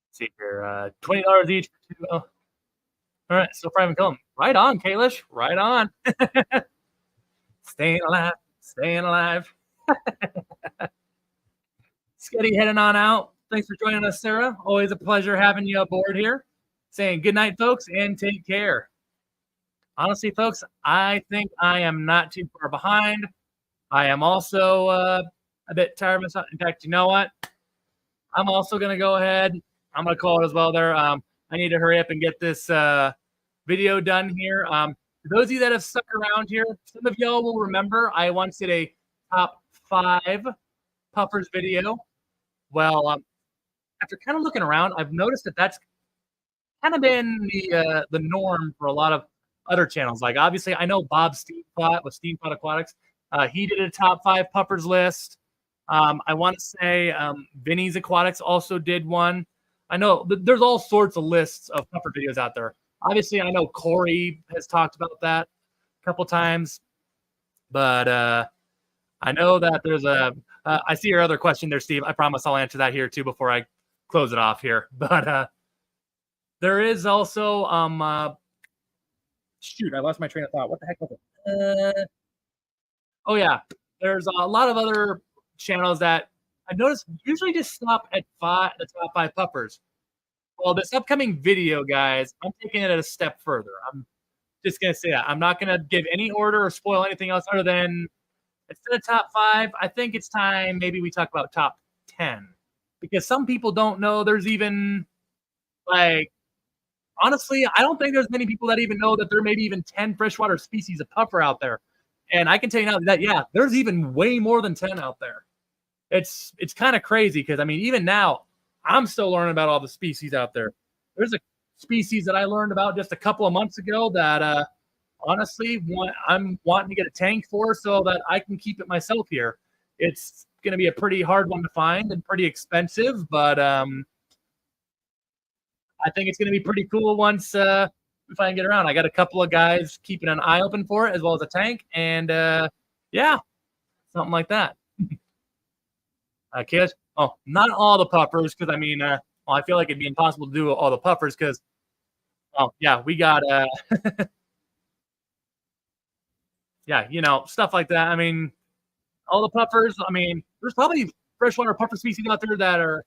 Let's see here, $20 each for two. Oh, all right, still private film. Right on, Kalish. Right on. Staying alive, staying alive. Sketty heading on out. Thanks for joining us, Sarah. Always a pleasure having you aboard here. Saying good night, folks, and take care. Honestly, folks, I think I am not too far behind. I am also a bit tired of myself. In fact, you know what? I'm also going to go ahead. I'm going to call it as well there. I need to hurry up and get this video done here. For those of you that have stuck around here, some of y'all will remember I once did a top 5 puffers video. Well, after kind of looking around, I've noticed that that's kind of been the norm for a lot of other channels. Like, obviously, I know Bob Steamplot with Steamplot Aquatics. He did a top 5 puffers list. I want to say Vinny's Aquatics also did one. I know there's all sorts of lists of puffer videos out there. Obviously, I know Corey has talked about that. couple times, but I know that there's a. I see your other question there, Steve. I promise I'll answer that here too before I close it off here. But there is also shoot, I lost my train of thought. What the heck was it? Oh yeah, there's a lot of other channels that I noticed usually just stop at the top five puffers. Well, this upcoming video, guys, I'm taking it a step further. I'm just gonna say that I'm not gonna give any order or spoil anything else other than instead of top five, I think it's time maybe we talk about top 10 because some people don't know there's even like honestly, I don't think there's many people that even know that there may be even 10 freshwater species of puffer out there. And I can tell you now that yeah, there's even way more than 10 out there. It's kind of crazy because I mean, even now, I'm still learning about all the species out there. There's a species that I learned about just a couple of months ago that honestly I'm wanting to get a tank for so that I can keep it myself here. It's going to be a pretty hard one to find and pretty expensive, but I think it's going to be pretty cool once if I can get around. I got a couple of guys keeping an eye open for it as well as a tank, and yeah, something like that. Kids, oh, not all the puffers because I mean, well, I feel like it'd be impossible to do all the puffers because, oh yeah, we got yeah, you know, stuff like that. I mean, all the puffers. I mean, there's probably freshwater puffer species out there that are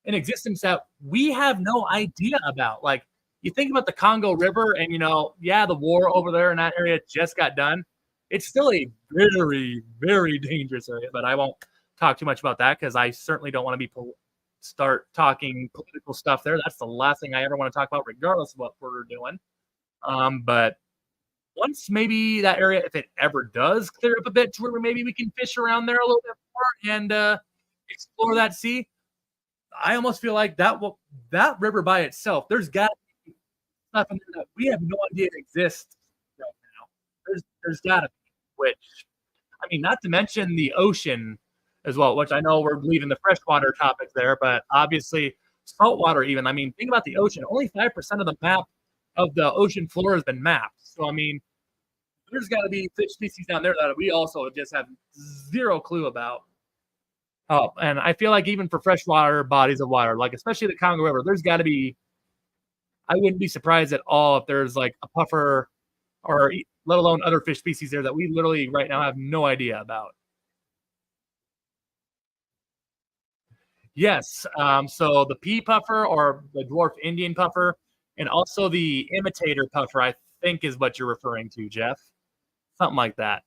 in existence that we have no idea about. Like you think about the Congo River, and you know, yeah, the war over there in that area just got done. It's still a very, very dangerous area, but I won't talk too much about that because I certainly don't want to be start talking political stuff there. That's the last thing I ever want to talk about, regardless of what we're doing. But once maybe that area, if it ever does clear up a bit to where maybe we can fish around there a little bit more and explore that sea, I almost feel like that river by itself, there's got to be stuff in there that we have no idea exists right now. There's got to be, which I mean, not to mention the ocean as well, which I know we're leaving the freshwater topics there, but obviously saltwater even. I mean, think about the ocean. Only 5% of the map of the ocean floor has been mapped. So I mean, there's got to be fish species down there that we also just have zero clue about. Oh, and I feel like even for freshwater bodies of water, like especially the Congo River, there's got to be. I wouldn't be surprised at all if there's like a puffer, or let alone other fish species there that we literally right now have no idea about. Yes. So the pea puffer or the dwarf Indian puffer, and also the imitator puffer, I think is what you're referring to, Jeff. Something like that.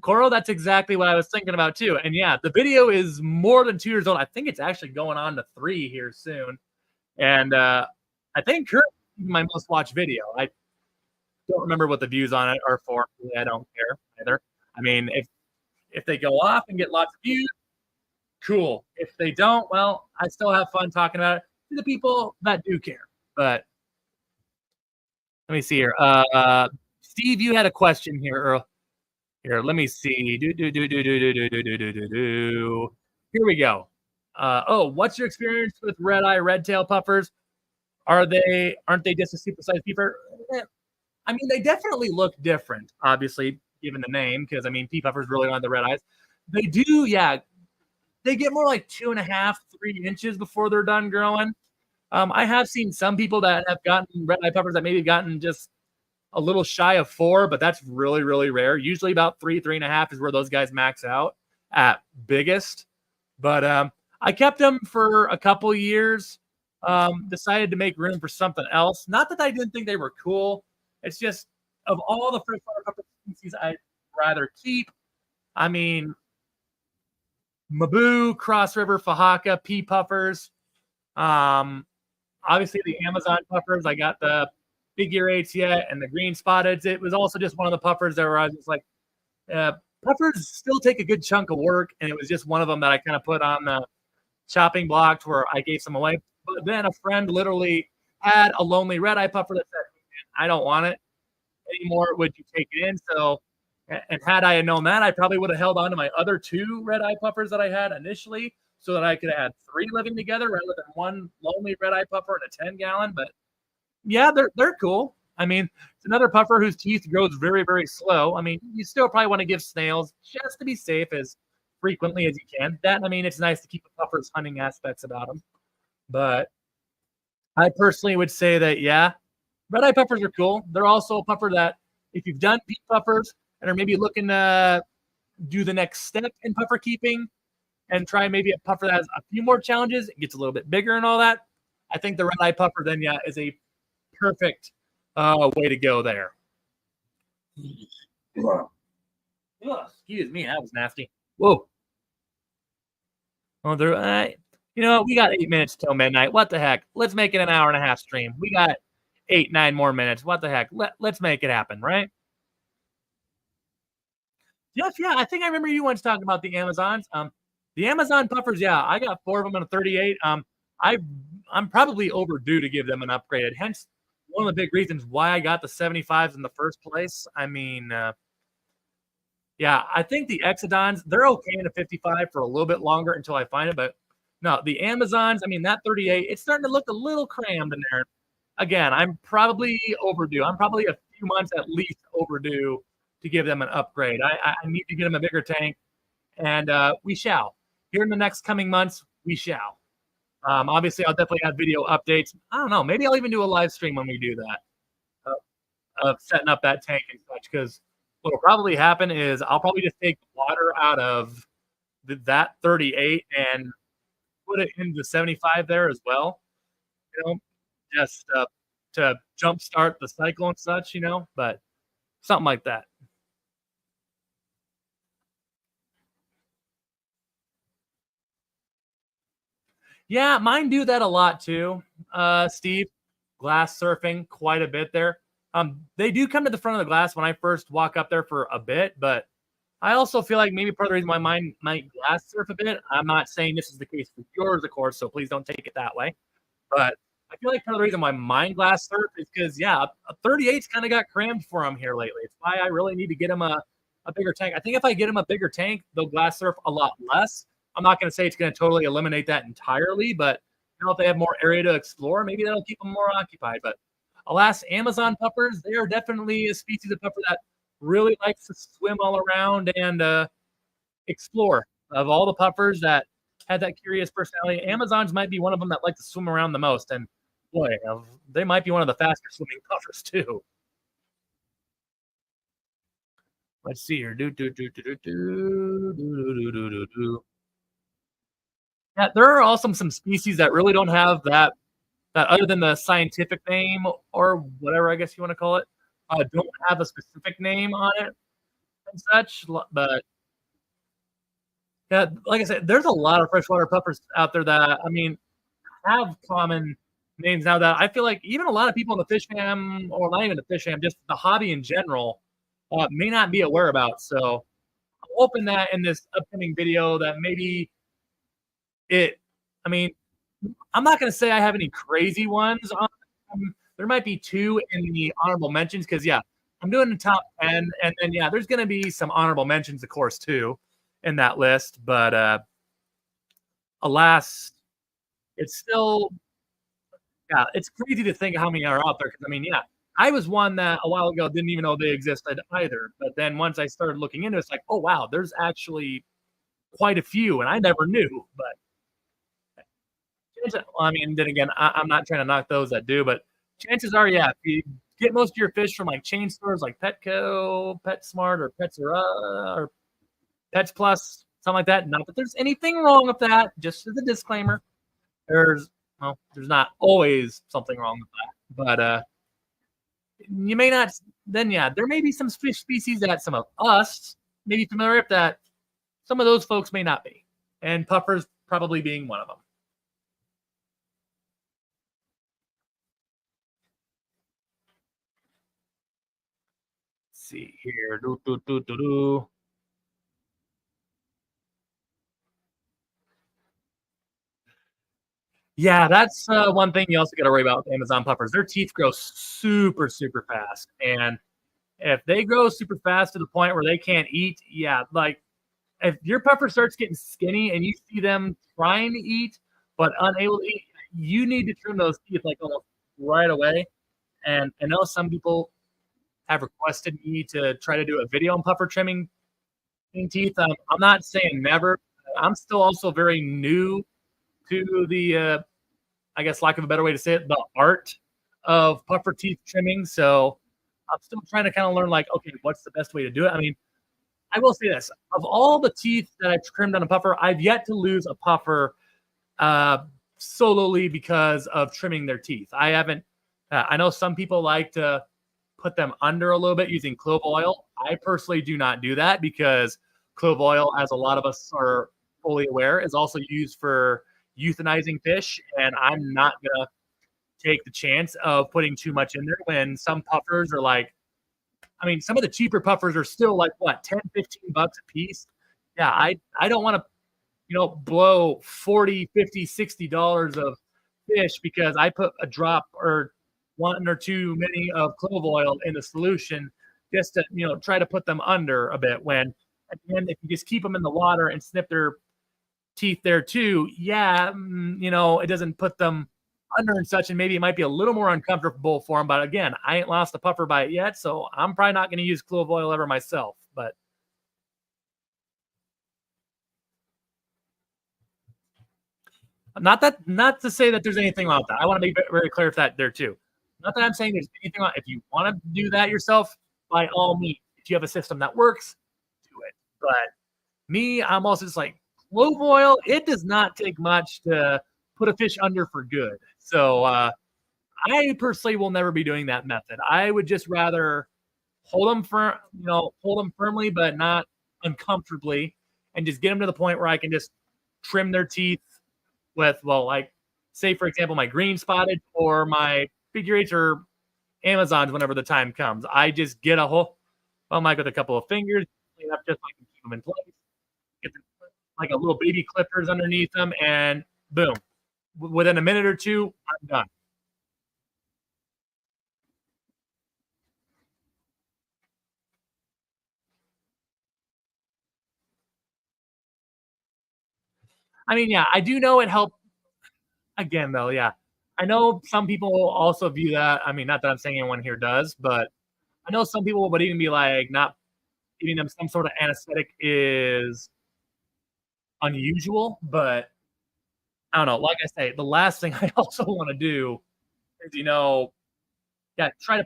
Coral, that's exactly what I was thinking about too. And yeah, the video is more than 2 years old. I think it's actually going on to 3 here soon. And I think currently my most watched video. I don't remember what the views on it are for. I don't care either. I mean, if they go off and get lots of views, cool. If they don't, well, I still have fun talking about it to the people that do care. But let me see here. Steve, you had a question here, Earl. Here, let me see. Here we go. Oh, what's your experience with red-eye red-tail puffers? Aren't they just a super-sized puffer? I mean, they definitely look different, obviously, given the name, because I mean, pea puffers really don't have the red eyes. They do, yeah. They get more like 2.5, 3 inches before they're done growing. I have seen some people that have gotten red-eye puffers that maybe gotten just a little shy of 4, but that's really, really rare. Usually about 3.5 is where those guys max out at biggest. But I kept them for a couple years. Decided to make room for something else. Not that I didn't think they were cool. It's just of all the freshwater puffer species I'd rather keep. I mean, Mabu, Cross River, Fahaka, pea puffers. Obviously the Amazon puffers. I got the big ear eights yet and the green spotted. It was also just one of the puffers that were I was just like, puffers still take a good chunk of work, and it was just one of them that I kind of put on the chopping block where I gave some away. But then a friend literally had a lonely red eye puffer that said, I don't want it anymore. Would you take it in? So, and had I known that, I probably would have held on to my other 2 red eye puffers that I had initially. so that I could have had three living together rather than one lonely red-eye puffer in a 10-gallon. But yeah, they're cool. I mean, it's another puffer whose teeth grows very, very slow. I mean, you still probably want to give snails just to be safe as frequently as you can. That, I mean, it's nice to keep the puffer's hunting aspects about them. But I personally would say that, yeah, red eye puffers are cool. They're also a puffer that, if you've done peak puffers and are maybe looking to do the next step in puffer keeping and try maybe a puffer that has a few more challenges, it gets a little bit bigger and all that, I think the red eye puffer then, yeah, is a perfect way to go there. Ugh, excuse me, that was nasty. Whoa. Oh, there. You know, we got 8 minutes till midnight. What the heck? Let's make it an hour and a half stream. We got 8, 9 more minutes. What the heck? Let's make it happen, right? Yes, yeah. I think I remember you once talking about the Amazons. The Amazon puffers. Yeah, I got 4 of them in a 38. I I'm probably overdue to give them an upgrade. Hence, one of the big reasons why I got the 75s in the first place. I mean, yeah, I think the Exodons, they're okay in a 55 for a little bit longer until I find it. But no, the Amazons, I mean, that 38, it's starting to look a little crammed in there. Again, I'm probably overdue. I'm probably a few months at least overdue to give them an upgrade. I need to get them a bigger tank, and we shall. Here in the next coming months, we shall. Obviously, I'll definitely have video updates. I don't know. Maybe I'll even do a live stream when we do that, of setting up that tank and such. Because what will probably happen is I'll probably just take water out of that 38 and put it into 75 there as well. You know, just to jumpstart the cycle and such. You know, but something like that. Yeah, mine do that a lot too. Steve, glass surfing quite a bit there. They do come to the front of the glass when I first walk up there for a bit, but I also feel like maybe part of the reason why mine might glass surf a bit. I'm not saying this is the case for yours, of course, so please don't take it that way. But I feel like part of the reason why mine glass surf is because, yeah, a 38's kind of got crammed for them here lately. It's why I really need to get them a bigger tank. I think if I get them a bigger tank, they'll glass surf a lot less. I'm not going to say it's going to totally eliminate that entirely, but you know, if they have more area to explore, maybe that'll keep them more occupied. But alas, Amazon puffers, they are definitely a species of puffer that really likes to swim all around and explore. Of all the puffers that had that curious personality, Amazons might be one of them that like to swim around the most. And boy, they might be one of the faster swimming puffers too. Let's see here. Yeah, there are also some species that really don't have that other than the scientific name or whatever I guess you want to call it, don't have a specific name on it and such. But yeah, like I said, there's a lot of freshwater puffers out there that I mean have common names now that I feel like even a lot of people in the fish fam, or not even the fish fam, just the hobby in general, may not be aware about. So I'm hoping that in this upcoming video that maybe it, I mean, I'm not going to say I have any crazy ones on. There might be two in the honorable mentions because, yeah, I'm doing the top 10. And then, yeah, there's going to be some honorable mentions, of course, too, in that list. But alas, it's still, yeah, it's crazy to think how many are out there. Because, I mean, yeah, I was one that a while ago didn't even know they existed either. But then once I started looking into it, it's like, oh, wow, there's actually quite a few. And I never knew. But I mean, then again, I'm not trying to knock those that do, but chances are, yeah, if you get most of your fish from like chain stores like Petco, PetSmart, or Petsera, or Pets Plus, something like that. Not that there's anything wrong with that. Just as a disclaimer, there's there's not always something wrong with that, but you may not. Then yeah, there may be some fish species that some of us may be familiar with that some of those folks may not be, and puffers probably being one of them. See here. Yeah, that's one thing you also got to worry about with Amazon puffers. Their teeth grow super, super fast. And if they grow super fast to the point where they can't eat, yeah, like if your puffer starts getting skinny and you see them trying to eat but unable to eat, you need to trim those teeth like almost right away. And I know some people have requested me to try to do a video on puffer trimming teeth. I'm not saying never. I'm still also very new to the, I guess, lack of a better way to say it, the art of puffer teeth trimming. So I'm still trying to kind of learn, like, okay, what's the best way to do it? I mean, I will say this: of all the teeth that I've trimmed on a puffer, I've yet to lose a puffer uh, solely because of trimming their teeth. I haven't. I know some people like to put them under a little bit using clove oil. I personally do not do that because clove oil, as a lot of us are fully aware, is also used for euthanizing fish, and I'm not gonna take the chance of putting too much in there when some puffers are like, I mean, some of the cheaper puffers are still like what, 10, $15 a piece. Yeah, I don't want to, blow 40, 50, $60 of fish because I put a drop or one or two many of clove oil in the solution just to, try to put them under a bit, when at the end, if you just keep them in the water and snip their teeth there too, yeah, it doesn't put them under and such, and maybe it might be a little more uncomfortable for them. But again, I ain't lost a puffer by it yet, so I'm probably not going to use clove oil ever myself. But not to say that there's anything wrong with that. I want to be very clear with that there too. Not that I'm saying there's anything wrong. If you want to do that yourself, by all means. If you have a system that works, do it. But me, I'm also just like, clove oil, it does not take much to put a fish under for good. So I personally will never be doing that method. I would just rather hold them firmly, but not uncomfortably, and just get them to the point where I can just trim their teeth with, well, like, say for example, my green spotted or my figure eights or Amazons whenever the time comes. I just get a whole, well, Mike, with a couple of fingers, clean up just so I can keep them in place. Get the, like a little baby clippers underneath them, and boom. Within a minute or two, I'm done. I mean, yeah, I do know it helped. Again, though, yeah. I know some people also view that. I mean, not that I'm saying anyone here does, but I know some people would even be like, not giving them some sort of anesthetic is unusual. But I don't know. Like I say, the last thing I also want to do is, yeah, try to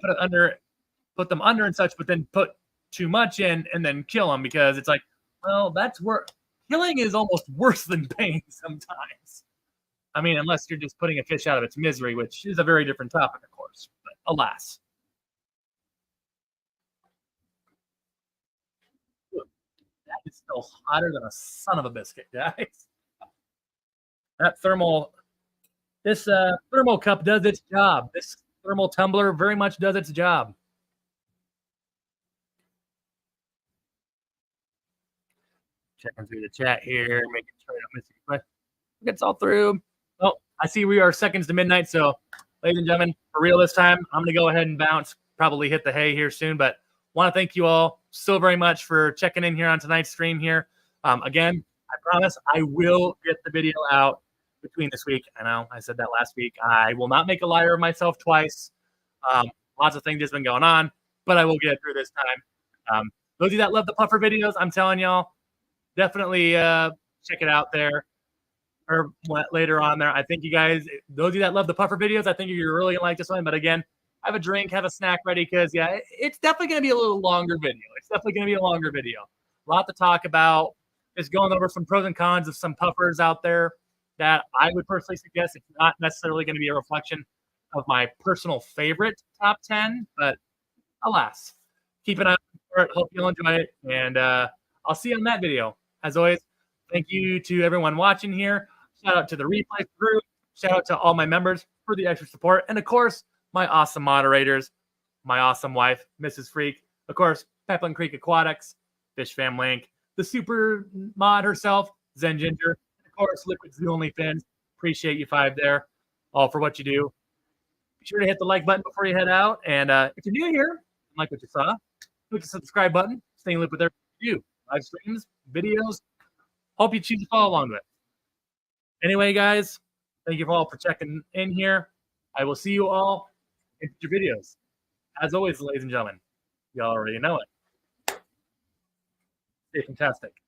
put them under and such, but then put too much in and then kill them, because it's like, well, that's where killing is almost worse than pain sometimes. I mean, unless you're just putting a fish out of its misery, which is a very different topic, of course. But alas, that is still hotter than a son of a biscuit, guys. That this thermal cup does its job. This thermal tumbler very much does its job. Checking through the chat here, making sure I don't miss any questions. Gets all through. Oh, I see we are seconds to midnight. So, ladies and gentlemen, for real this time, I'm going to go ahead and bounce, probably hit the hay here soon. But want to thank you all so very much for checking in here on tonight's stream here. Again, I promise I will get the video out between this week. I know I said that last week. I will not make a liar of myself twice. Lots of things just been going on, but I will get through this time. Those of you that love the puffer videos, I'm telling y'all, definitely check it out there, or later on there. I think you guys, those of you that love the puffer videos, I think you're really gonna like this one. But again, have a drink, have a snack ready, because yeah, it's definitely gonna be a little longer video. It's definitely gonna be a longer video. A lot to talk about. Just going over some pros and cons of some puffers out there that I would personally suggest. It's not necessarily going to be a reflection of my personal favorite top 10, but alas, keep an eye out for it. Hope you'll enjoy it, and I'll see you on that video. As always, thank you to everyone watching here. Shout out to the replay group. Shout out to all my members for the extra support. And of course, my awesome moderators, my awesome wife, Mrs. Freak. Of course, Peplin Creek Aquatics, Fish Fam Link, the super mod herself, Zen Ginger. Of course, Liquid Zoo Only Fins. Appreciate you five there, all for what you do. Be sure to hit the like button before you head out. And if you're new here, like what you saw, click the subscribe button. Stay in loop with everything you do. live streams, videos. Hope you choose to follow along with it. Anyway, guys, thank you all for checking in here. I will see you all in future videos. As always, ladies and gentlemen, you already know it. Stay fantastic.